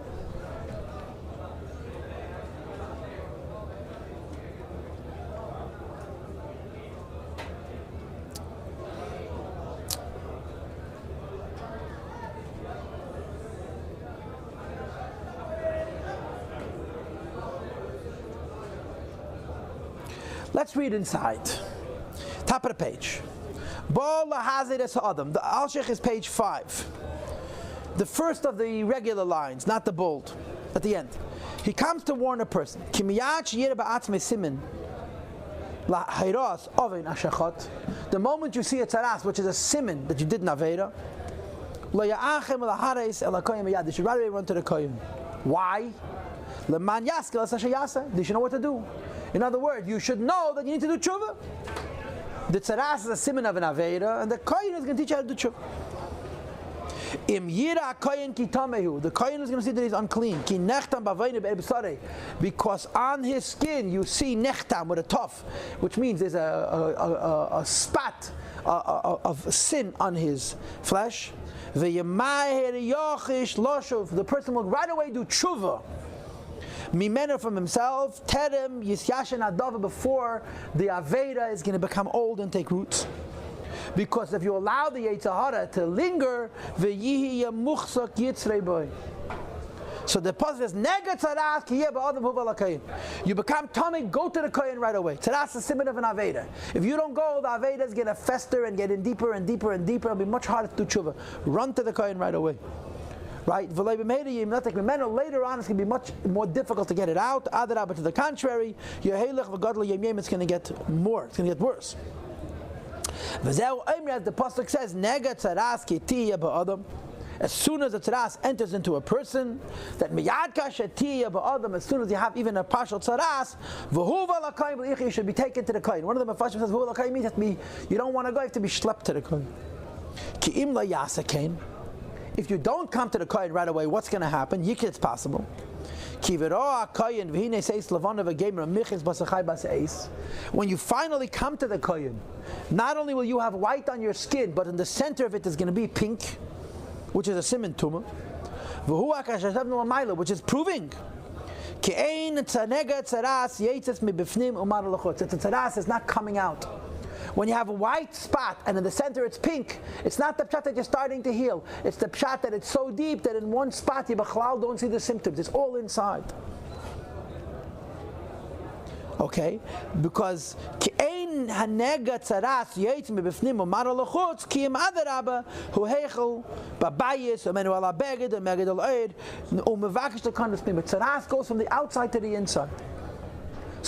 Let's read inside. Top of the page. The Alshich is page 5. The first of the regular lines, not the bold, at the end. He comes to warn a person. The moment you see a tzara'as, which is a siman that you did naveira, you should right away run to the kohen. Why? You should know what to do. In other words, you should know that you need to do tshuva. The tzara'as is a siman of an aveira, and the kohen is going to teach you how to do tshuva. Im yira kohen ki tamehu. The kohen is going to see that he's unclean. Ki nechtam bavayne be'ebsare. Because on his skin you see nechtam with a tuff, which means there's a spot of sin on his flesh. The person will right away do tshuva. Mimena from himself, terem yisyashen adava, before the aveda is going to become old and take roots. Because if you allow the Yetzer Hara to linger, v'yihi yamuchzak yitzrei boy. So the pasuk says, "Nega tzara'as ki yeh ba'adam hu b'lakayin." You become tummy, go to the kohen right away. Tzara'as is similar of an aveda. If you don't go, the aveda is going to fester and get in deeper and deeper and deeper. It'll be much harder to do tshuva. Run to the kohen right away. Right? Later on, it's going to be much more difficult to get it out. But to the contrary, it's going to get more. It's going to get worse. As the pasuk says, "Nega tzara'as ki tiyeh ba'adam." As soon as the tzara'as enters into a person, that miyad kashetiyah ba'adam, as soon as you have even a partial tzara'as, v'hu v'lakayim, you should be taken to the kohen. One of the mafashim says, v'hu v'lakayim means that you don't want to go, you have to be schlepped to the kohen. Ki im la yasakein. If you don't come to the kohen right away, what's going to happen? It's possible. When you finally come to the kohen, not only will you have white on your skin, but in the center of it is going to be pink, which is a siman Tumaa, which is proving the tzara'as is not coming out. When you have a white spot and in the center it's pink, it's not the pshat that you're starting to heal. It's the pshat that it's so deep that in one spot you don't see the symptoms. It's all inside. Okay, because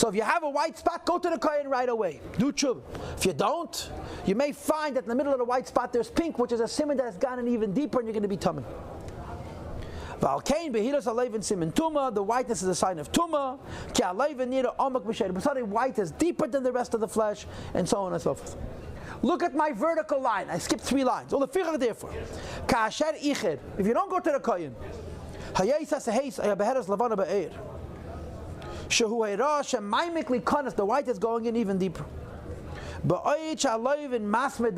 when you have a white spot, go to the kohen right away. Do tshuva. If you don't, you may find that in the middle of the white spot there's pink, which is a siman that has gotten even deeper, and you're going to be tummy. The whiteness is a sign of Tumaa. The white is deeper than the rest of the flesh, and so on and so forth. Look at my vertical line. I skipped 3 lines. All the fichach therefore. If you don't go to the kohen, the white is going in even deeper. The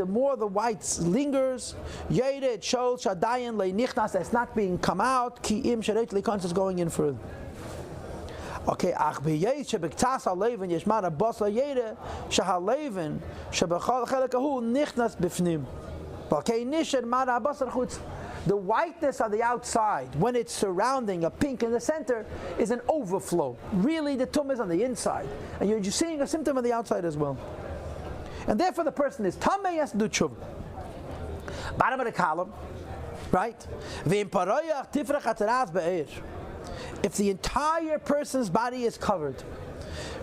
more the white lingers, it shows it's not being come out. It's going in further. Okay, the whiteness on the outside, when it's surrounding a pink in the center, is an overflow. Really, the Tumaa is on the inside, and you're just seeing a symptom on the outside as well. And therefore, the person is tamei, has to do tshuva. Bottom of the column, right? Poroach Tifrach. If the entire person's body is covered,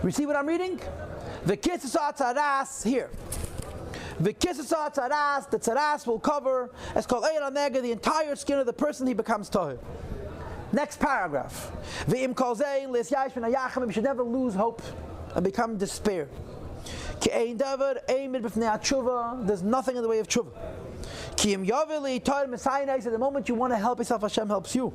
you see what I'm reading? The Tzara'as here. The Tzara'as will cover, as called the entire skin of the person. He becomes tahir. Next paragraph. You should never lose hope and become despair. There's nothing in the way of tshuva. At the moment you want to help yourself, Hashem helps you.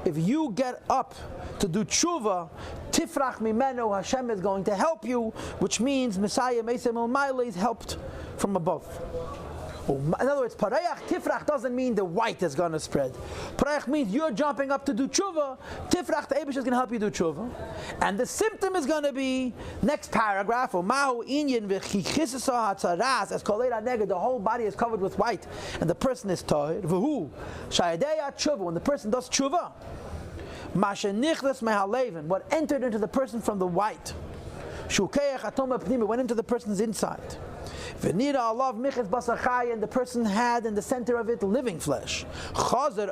If you get up to do tshuva, tifrach mimenu, Hashem is going to help you, which means Messiah Meisem El is helped from above. In other words, Poroach Tifrach doesn't mean the white is going to spread. Poroach means you're jumping up to do tshuva. Tifrach, the Eibush, is going to help you do tshuva. And the symptom is going to be, next paragraph, the whole body is covered with white, and the person is tahir. When the person does tshuva, what entered into the person from the white, went into the person's inside. And the person had in the center of it living flesh. That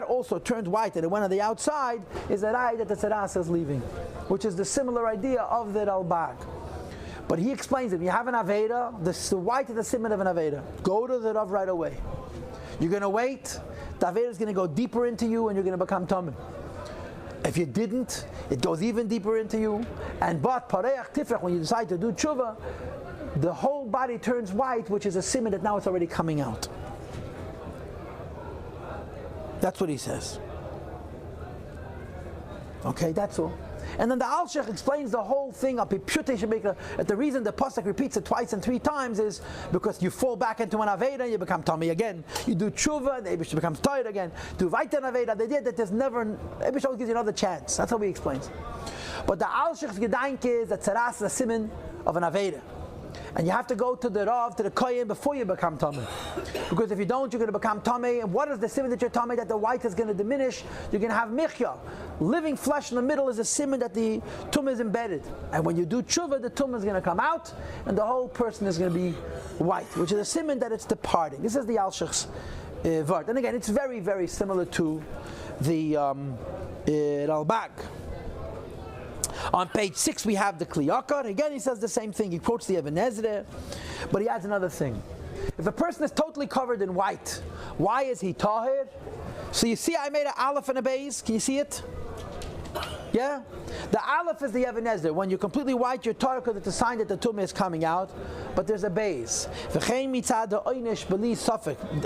also turned white, and it went on the outside, is that the Tzara'as is leaving, which is the similar idea of the Ralbag. But he explains it. You have an Aveda, the white is the siman of an Aveda. Go to the Rav right away. You're going to wait, the Aveda is going to go deeper into you, and you're going to become Tumah. If you didn't, it goes even deeper into you. And but Poroach Tifrach, when you decide to do tshuva, the whole body turns white, which is a siman that now it's already coming out. That's what he says. Okay, that's all. And then the Alshech explains the whole thing up. That the reason the Pasuk repeats it twice and 3 times is because you fall back into an Aveda and you become Tomei again. You do Tshuva and the Eibush becomes tired again. Do Vaita Aveda. The idea that there's never, Eibush always gives you another chance. That's how he explains. But the Alshech's Gedanke is that Tzara'as is a siman of an Aveda. And you have to go to the Rav, to the Kohen, before you become Tomei. Because if you don't, you're going to become Tomei. And what is the siman that you're Tomei? That the white is going to diminish. You're going to have Michya. Living flesh in the middle is a siman that the Tumaa is embedded. And when you do Tshuva, the Tumaa is going to come out, and the whole person is going to be white, which is a siman that it's departing. This is the Alshech's word. And again, it's very, very similar to the Ralbag. On page 6 we have the Kliyakar. Again he says the same thing. He quotes the Ibn Ezra, but he adds another thing. If a person is totally covered in white, why is he tahir? So you see I made an aleph and a beis. Can you see it? Yeah? The aleph is the Ibn Ezra. When you're completely white, you're tahir because it's a sign that the Tumaa is coming out. But there's a beis.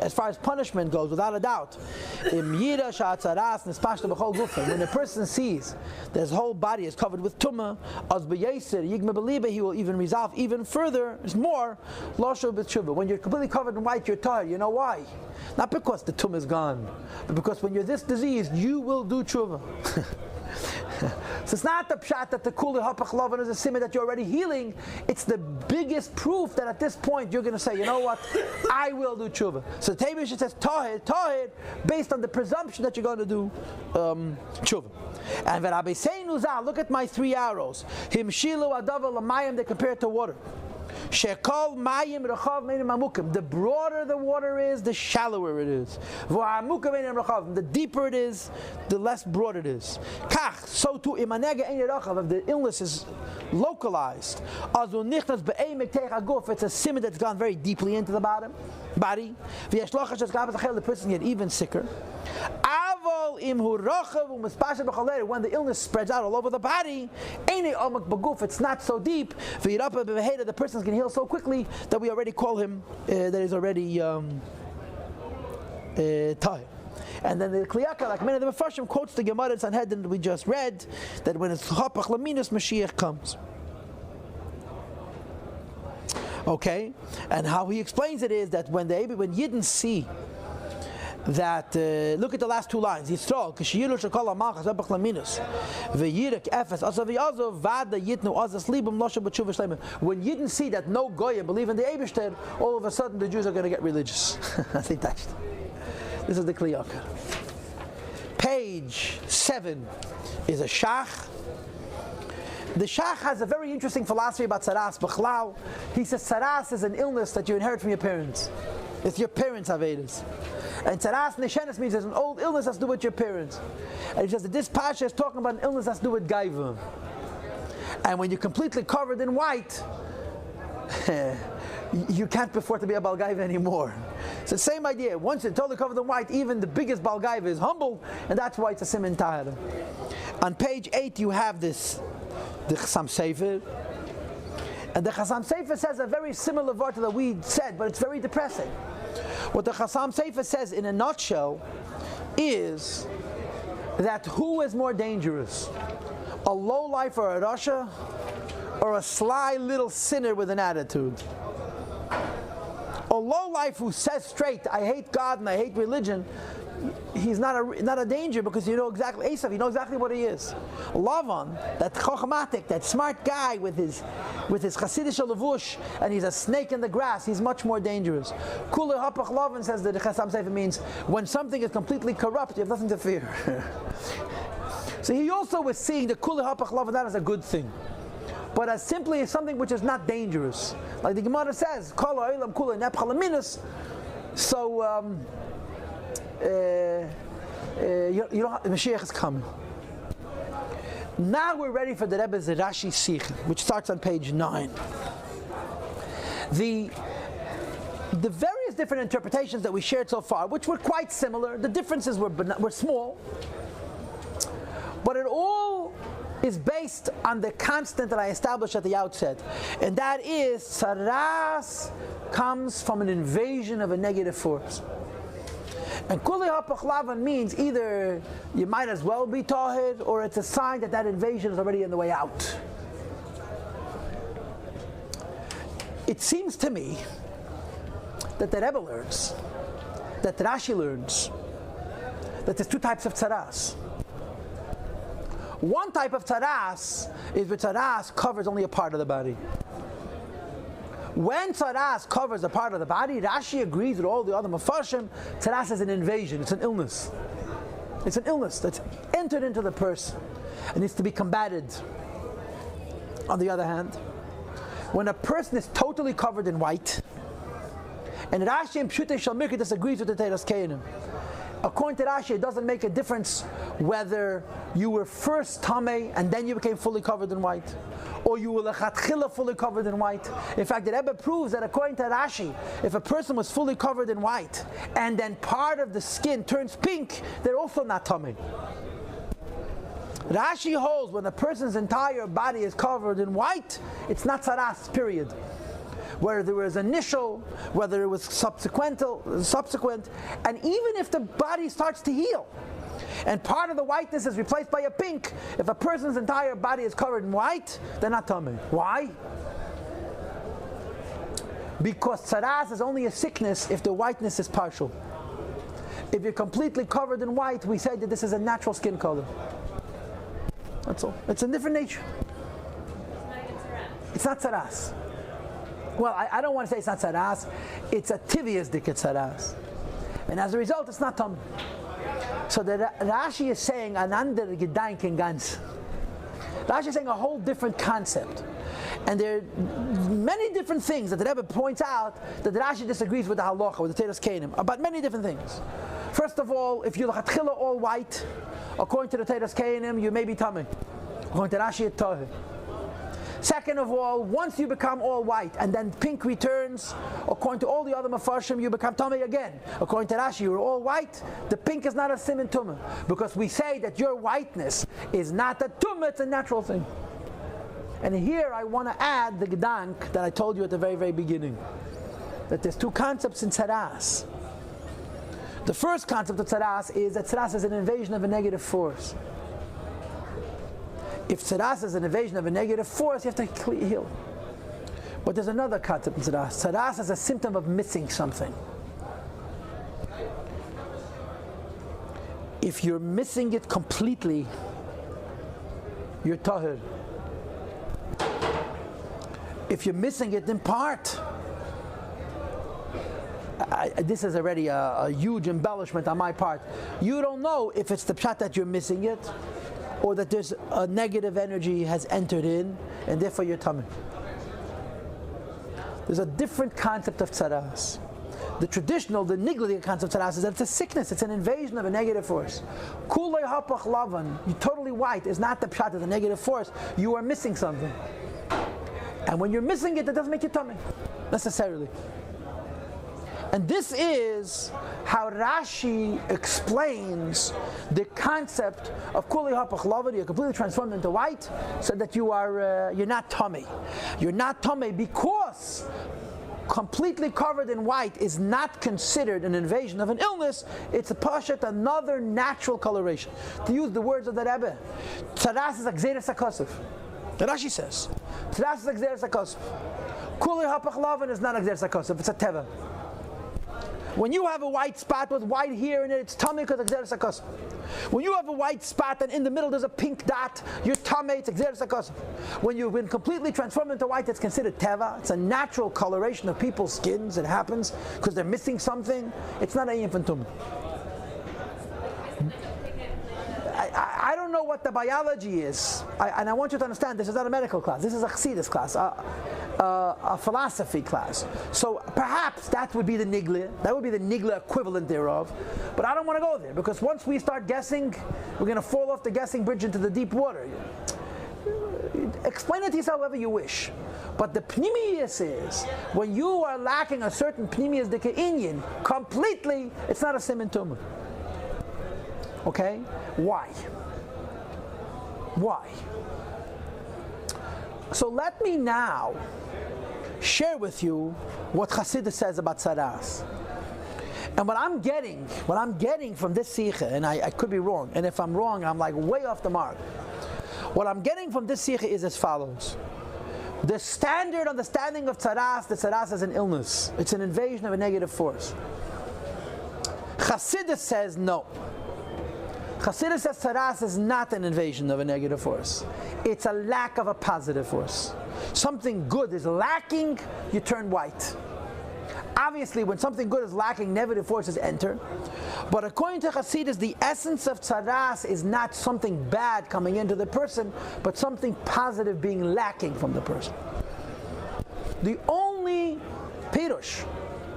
As far as punishment goes, without a doubt, when a person sees that his whole body is covered with Tumaa, he will even resolve even further. There's more. When you're completely covered in white, you're tahir. You know why? Not because the Tumaa is gone, but because when you're this diseased, you will do tshuva. So it's not the pshat that the kuli hapach lavan is a siman that you're already healing. It's the biggest proof that at this point you're going to say, you know what, I will do tshuva. So Tebish says tahir, based on the presumption that you're going to do tshuva. And when Rabbi Seinuzah, look at my 3 arrows. Himshilu adava lamayim, they compare it to water. Shekol mayim rechav meinim amukim. The broader the water is, the shallower it is. V'amukim meinim rechav. The deeper it is, the less broad it is. Kach, so too imanega ein rechav. If the illness is localized, azu nichnas be'emek teich aguf. It's a siman that's gone very deeply into the body. V'yashlochash eskabas achel. The person get even sicker. When the illness spreads out all over the body, it's not so deep. The person can heal so quickly that we already call him that is already tired. And then the Kliyaka, like many of the Mefarshim, quotes the Gemara in Sanhedrin that we just read, that when it's Hapach Laminus, Mashiach comes. Okay, and how he explains it is that when Yidden see that look at the last 2 lines. Yisrael k'shiyiru shekol ha'malchus hapach laminus v'yirek efes asav v'yazov v'ada yitnu azas libam loshe b'tshuva shleimah. When Yidden see that no goyim believe in the Eibishter, all of a sudden the Jews are going to get religious. This is the Kliyaka. Page 7 is a Shach. The Shach has a very interesting philosophy about Tzara'as b'chlal. He says Tzara'as is an illness that you inherit from your parents. It's your parents' Avedas. And Tzara'as Neshenes means there's an old illness that's to do with your parents. And he says that this Parsha is talking about an illness that's to do with Gaiva. And when you're completely covered in white, you can't afford to be a Balgaiva anymore. It's the same idea. Once you're totally covered in white, even the biggest Balgaiva is humbled, and that's why it's a siman tahara. On page 8 you have this, the Chassam Sefer. And the Chassam Sefer says a very similar word to that we said, but it's very depressing. What the Chassam Sefer says in a nutshell is that who is more dangerous? A lowlife or a rasha, or a sly little sinner with an attitude? A lowlife who says straight, I hate God and I hate religion, he's not a danger because you know exactly, Esav, you know exactly what he is. Lavan, that chochmatik, that smart guy with his chassidish levush, and he's a snake in the grass, he's much more dangerous. Kula hapach Lavan says that the Chassam Sefer means when something is completely corrupt, you have nothing to fear. So he also was seeing the kula hapach Lavan that as a good thing, but as simply something which is not dangerous. Like the Gemara says, Kol ha'olam kula nepcha laminus. So Mashiach is coming. Now we're ready for the Rebbe's Rashi Sikh, which starts on page 9. The various different interpretations that we shared so far, which were quite similar, the differences were small, but it all is based on the constant that I established at the outset, and that is Tzara'as comes from an invasion of a negative force. And Kuli Hapach Lavan means either you might as well be Tahir, or it's a sign that that invasion is already on the way out. It seems to me that the Rebbe learns, that Rashi learns, that there's two types of Tzara'as. One type of Tzara'as is where Tzara'as covers only a part of the body. When Tzara'as covers a part of the body, Rashi agrees with all the other Mefarshim, Tzara'as is an invasion, it's an illness. It's an illness that's entered into the person and needs to be combated. On the other hand, when a person is totally covered in white, and Rashi and Pshutei Shalmikra disagrees with the Tzara'as Keinim. According to Rashi, it doesn't make a difference whether you were first Tamei and then you became fully covered in white, or you were lechatchila fully covered in white. In fact, the Rebbe proves that according to Rashi, if a person was fully covered in white and then part of the skin turns pink, they're also not Tamei. Rashi holds when a person's entire body is covered in white, it's not Tzara'as, period. Whether there was initial, whether it was subsequent, and even if the body starts to heal, and part of the whiteness is replaced by a pink, if a person's entire body is covered in white, they're not Tamei. Why? Because Tzara'as is only a sickness if the whiteness is partial. If you're completely covered in white, we say that this is a natural skin color. That's all. It's a different nature. It's not Tzara'as. Well, I don't want to say it's not Tzara'as. It's a tivias diket Tzara'as. And as a result, it's not Tamei. So the Rashi is saying an ander gedanken ganz. Rashi is saying a whole different concept. And there are many different things that the Rebbe points out that Rashi disagrees with the halacha, with the Tzara'as Keinim, about many different things. First of all, if you're lechatchila all white, according to the Tzara'as Keinim, you may be Tamei. According to Rashi, it's Tahir. Second of all, once you become all white and then pink returns, according to all the other Mefarshim, you become Tamei again. According to Rashi, you're all white, the pink is not a siman Tumaa, because we say that your whiteness is not a Tumaa, it's a natural thing. And here I want to add the gedank that I told you at the very, very beginning, that there's two concepts in Tzara'as. The first concept of Tzara'as is that Tzara'as is an invasion of a negative force. If Tzara'as is an invasion of a negative force, you have to heal. But there's another concept in Tzara'as. Tzara'as is a symptom of missing something. If you're missing it completely, you're Tahir. If you're missing it in part, this is already a huge embellishment on my part. You don't know if it's the pshat that you're missing it, or that there's a negative energy has entered in, and therefore you're Tamei. There's a different concept of Tzara'as. The traditional, the nigli concept of Tzara'as is that it's a sickness, it's an invasion of a negative force. Kulei hapach lavan, you're totally white, is not the pshat of the negative force. You are missing something. And when you're missing it, it doesn't make you Tamei, necessarily. And this is how Rashi explains the concept of Kuli Hapach Lavan. You're completely transformed into white, so that you're not Tamei. You're not Tamei because completely covered in white is not considered an invasion of an illness. It's a pashat, another natural coloration. To use the words of the Rebbe, Tzara'as is Gzeres HaKosef. The Rashi says, Tzara'as is Gzeres HaKosef. Kuli Hapach Lavan is not Gzeres HaKosef, it's a teva. When you have a white spot with white hair in it, it's Tamei because it's Gzeres HaKosef. When you have a white spot and in the middle there's a pink dot, you're Tamei, it's Gzeres HaKosef. When you've been completely transformed into white, it's considered teva. It's a natural coloration of people's skins. It happens because they're missing something. It's not a infant Tumaa. I don't know what the biology is, and I want you to understand this is not a medical class. This is a chassidus class, a philosophy class. So perhaps that would be the nigla. That would be the nigla equivalent thereof. But I don't want to go there, because once we start guessing, we're going to fall off the guessing bridge into the deep water. Explain it to yourself however you wish. But the pnimius is, when you are lacking a certain pnimius deke completely, it's not a siman Tumaa. Okay? Why? Why? So let me now share with you what Chassidus says about Tzara'as. And what I'm getting from this Sikha, and I could be wrong, and if I'm wrong, I'm like way off the mark. What I'm getting from this Sikha is as follows. The standard understanding of Tzara'as, the Tzara'as is an illness. It's an invasion of a negative force. Chassidus says no. Chassidus says Tzara'as is not an invasion of a negative force. It's a lack of a positive force. Something good is lacking, you turn white. Obviously, when something good is lacking, negative forces enter. But according to Chassidus, the essence of Tzara'as is not something bad coming into the person, but something positive being lacking from the person. The only Pirush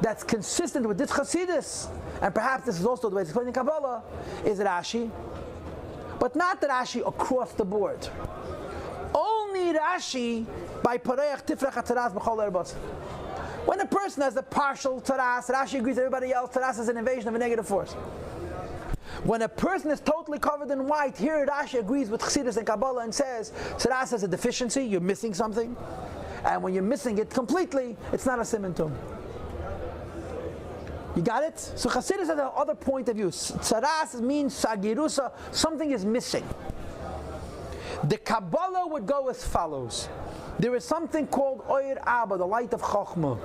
that's consistent with this Chassidus, and perhaps this is also the way it's explained in Kabbalah, is Rashi, but not Rashi across the board. Only Rashi by Poroach Tifrach Tzara'as b'chol erbas. When a person has a partial Tzara'as, Rashi agrees with everybody else, Tzara'as is an invasion of a negative force. When a person is totally covered in white, here Rashi agrees with Chassidus and Kabbalah and says, Tzara'as has a deficiency, you're missing something. And when you're missing it completely, it's not a simantum. You got it? So Chassidus has another point of view. Tzara'as means sagirusa, something is missing. The Kabbalah would go as follows. There is something called Oyer Abba, the light of Chokhmah.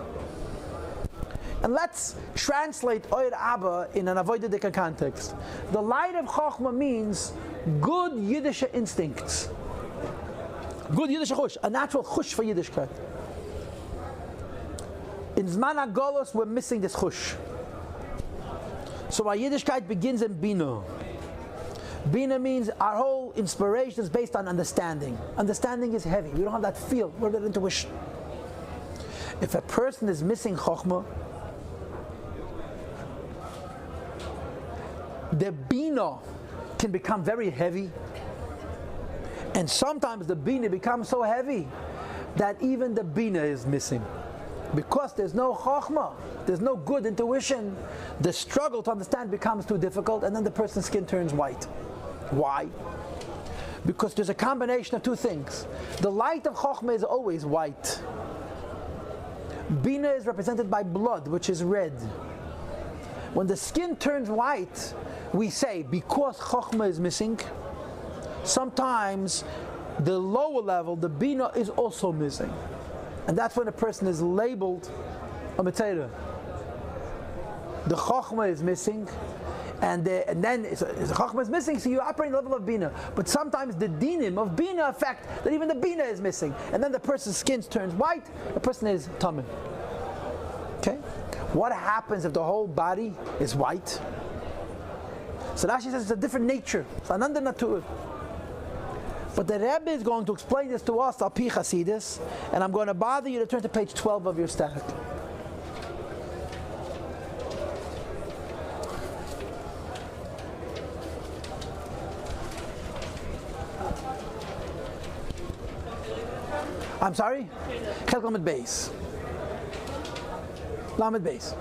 And let's translate Oyer Abba in an avoided context. The light of Chokhmah means good Yiddish instincts. Good Yiddish chush, a natural chush for Yiddishkeit. In Zman HaGolos, we're missing this chush. So our Yiddishkeit begins in Bina. Bina means our whole inspiration is based on understanding. Understanding is heavy. We don't have that feel. We're that intuition. If a person is missing Chokhmah, the Bina can become very heavy. And sometimes the Bina becomes so heavy that even the Bina is missing. Because there's no Chokhmah, there's no good intuition, the struggle to understand becomes too difficult, and then the person's skin turns white. Why? Because there's a combination of two things. The light of Chokhmah is always white. Bina is represented by blood, which is red. When the skin turns white, we say, because Chokhmah is missing, sometimes the lower level, the Bina, is also missing. And that's when a person is labeled a Metzera. The Chokhmah is missing, and then the Chokhmah is missing, so you operate the level of Bina. But sometimes the dinim of Bina affect that even the Bina is missing. And then the person's skin turns white, the person is Tumaa. Okay? What happens if the whole body is white? So Rashi says it's a different nature. It's ananda natur. But the Rebbe is going to explain this to us, Al Pi Chassidus, and I'm going to bother you to turn to page 12 of your stack. I'm sorry? Chelek Lamed Beis. Lamed Beis.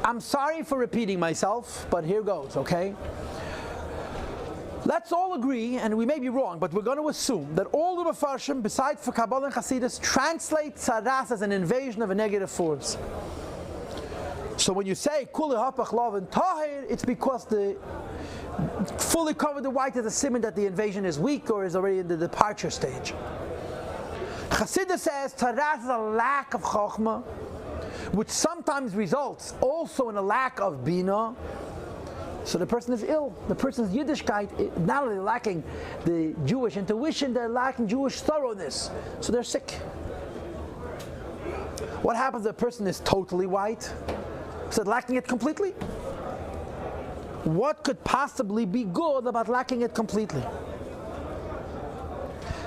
I'm sorry for repeating myself, but here goes, okay? Let's all agree, and we may be wrong, but we're going to assume that all the Mefarshim, besides for Kabbalah and Chassidus, translate Tzara'as as an invasion of a negative force. So when you say Kuli Hapach Lav and Tahir, it's because the fully covered the white is a siman that the invasion is weak or is already in the departure stage. Chassidus says Tzara'as is a lack of Chokhmah, which sometimes results also in a lack of Bina. So the person is ill. The person's Yiddishkeit, not only lacking the Jewish intuition, they're lacking Jewish thoroughness. So they're sick. What happens if a person is totally white? Is it lacking it completely? What could possibly be good about lacking it completely?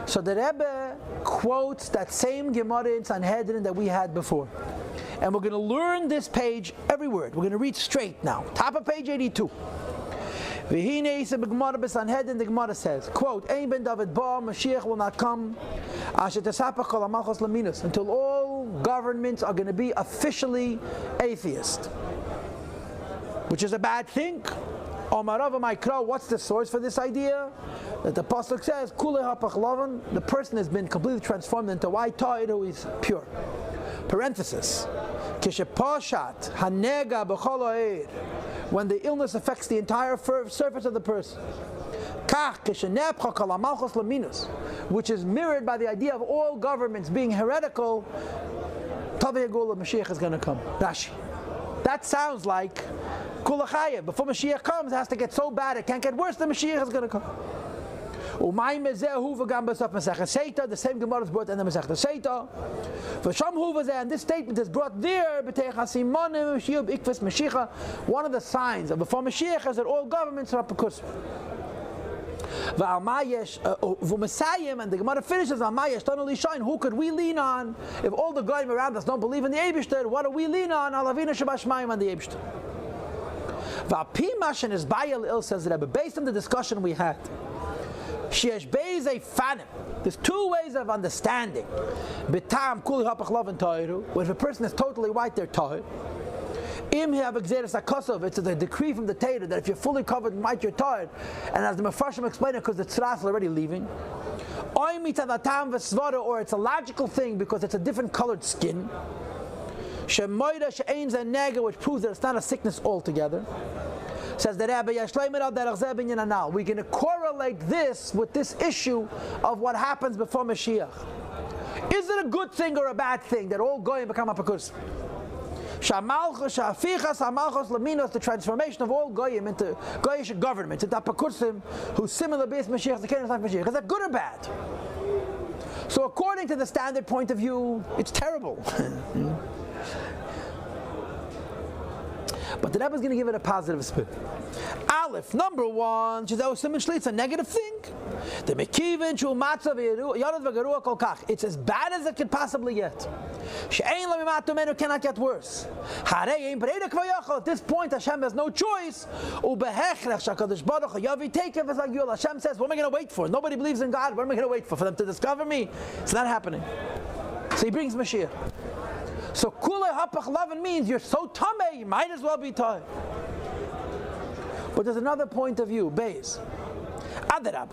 So the Rebbe quotes that same Gemara in Sanhedrin that we had before. And we're going to learn this page, every word. We're going to read straight now. Top of page 82. The Gemara says, quote, Ein ben David ba, Mashiach will not come until all governments are going to be officially atheist. Which is a bad thing. Omarava Maikra, what's the source for this idea? That the Pasuk says, Kule hapach lavan, the person has been completely transformed into white ta'ir who is pure. Parenthesis. Kishepashat hanega b'chol ha'ir, when the illness affects the entire surface of the person. Kach kishenepcha kol hamalchus laminus, which is mirrored by the idea of all governments being heretical. Tavei Gula Mashiach is going to come. Rashi. That sounds like Kula Chaya. Before Mashiach comes, it has to get so bad it can't get worse. The Mashiach is going to come. The same Gemara is brought in the Masechta Seita. And this statement is brought there. One of the signs of before Mashiach is that all governments are apakus. And the Gemara finishes, who could we lean on? If all the guys around us don't believe in the Eibishter, what do we lean on? Alavina Shabashmayim on the Eibishter. Vapimash is Bayal Il says that based on the discussion we had, there's two ways of understanding. If a person is totally white, they're tahir. It's a decree from the Torah that if you're fully covered in white, you're tired. And as the Mefarshim explain it, because the Tzara'as are already leaving. Or it's a logical thing because it's a different colored skin. Which proves that it's not a sickness altogether. Says the Rebbe, we're going to correlate this with this issue of what happens before Mashiach. Is it a good thing or a bad thing that all goyim become apakus? The transformation of all goyim into goyish governments, into apakusim, who's similar based Mashiach, the Kenan Mashiach. Is that good or bad? So according to the standard point of view, it's terrible. But the Rebbe is going to give it a positive spin. Aleph, number one, it's a negative thing. It's as bad as it could possibly get. Cannot get worse. At this point, Hashem has no choice. Hashem says, what am I going to wait for? Nobody believes in God. What am I going to wait for? For them to discover me? It's not happening. So he brings Mashiach. So Kule Hapach Lavan means you're so tameh, you might as well be tired. But there's another point of view, Beis. Adarab.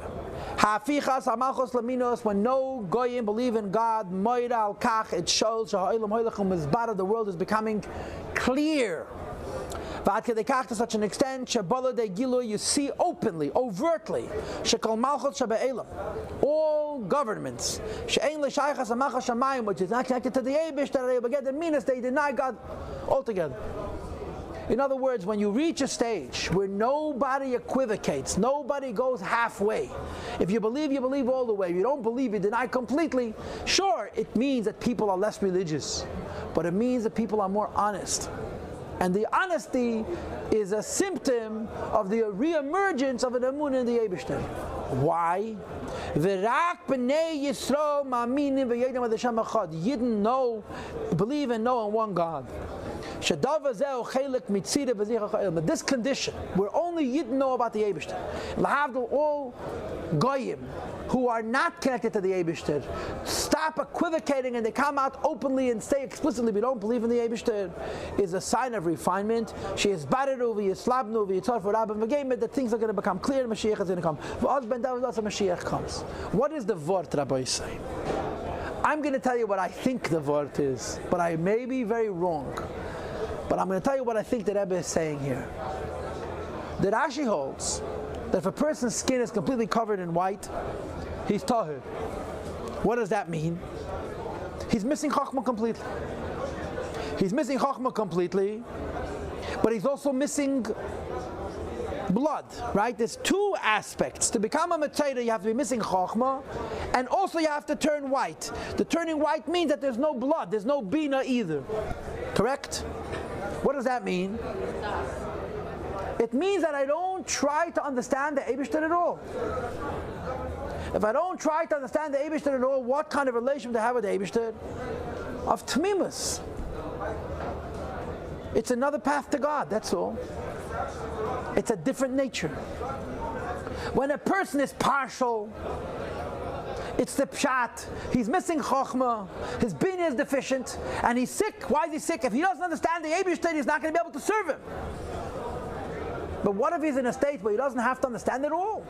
Hafichas Amalchos Laminos, when no goyim believe in God, Moira al Kach, it shows the world is becoming clear. To such an extent, you see openly, overtly, all governments, which is not connected to the Eibush, they deny God altogether. In other words, when you reach a stage where nobody equivocates, nobody goes halfway. If you believe all the way. If you don't believe, you deny completely. Sure, it means that people are less religious, but it means that people are more honest. And the honesty is a symptom of the re-emergence of an emunah in the Eibishter. Why? Yidden believe and know in one God. But this condition, where only Yidden know about the Eibishter, all goyim who are not connected to the Eibishter stop equivocating and they come out openly and say explicitly, we don't believe in the Eibishter, is a sign of refinement. She is bariru v'yislabnu v'yitzarfu v'geimed, that things are going to become clear. Mashiach is going to come. Mashiach comes. What is the vort, Rabbi say? I'm going to tell you what I think the vort is, but I may be very wrong. But I'm going to tell you what I think the Rebbe is saying here. The Rashi holds that if a person's skin is completely covered in white, he's tahir. What does that mean? He's missing chachma completely. He's missing chachma completely, but he's also missing blood, right? There's two aspects. To become a Metzayda, you have to be missing chachma, and also you have to turn white. The turning white means that there's no blood, there's no bina either. Correct? What does that mean? It means that I don't try to understand the Eibishter at all. If I don't try to understand the Eibishter at all, what kind of relation to have with the Eibishter? Of Tmimus. It's another path to God, that's all. It's a different nature. When a person is partial, it's the pshat. He's missing chokhmah. His bina is deficient, and he's sick. Why is he sick? If he doesn't understand the Eibishter, he's not going to be able to serve him. But what if he's in a state where he doesn't have to understand it all?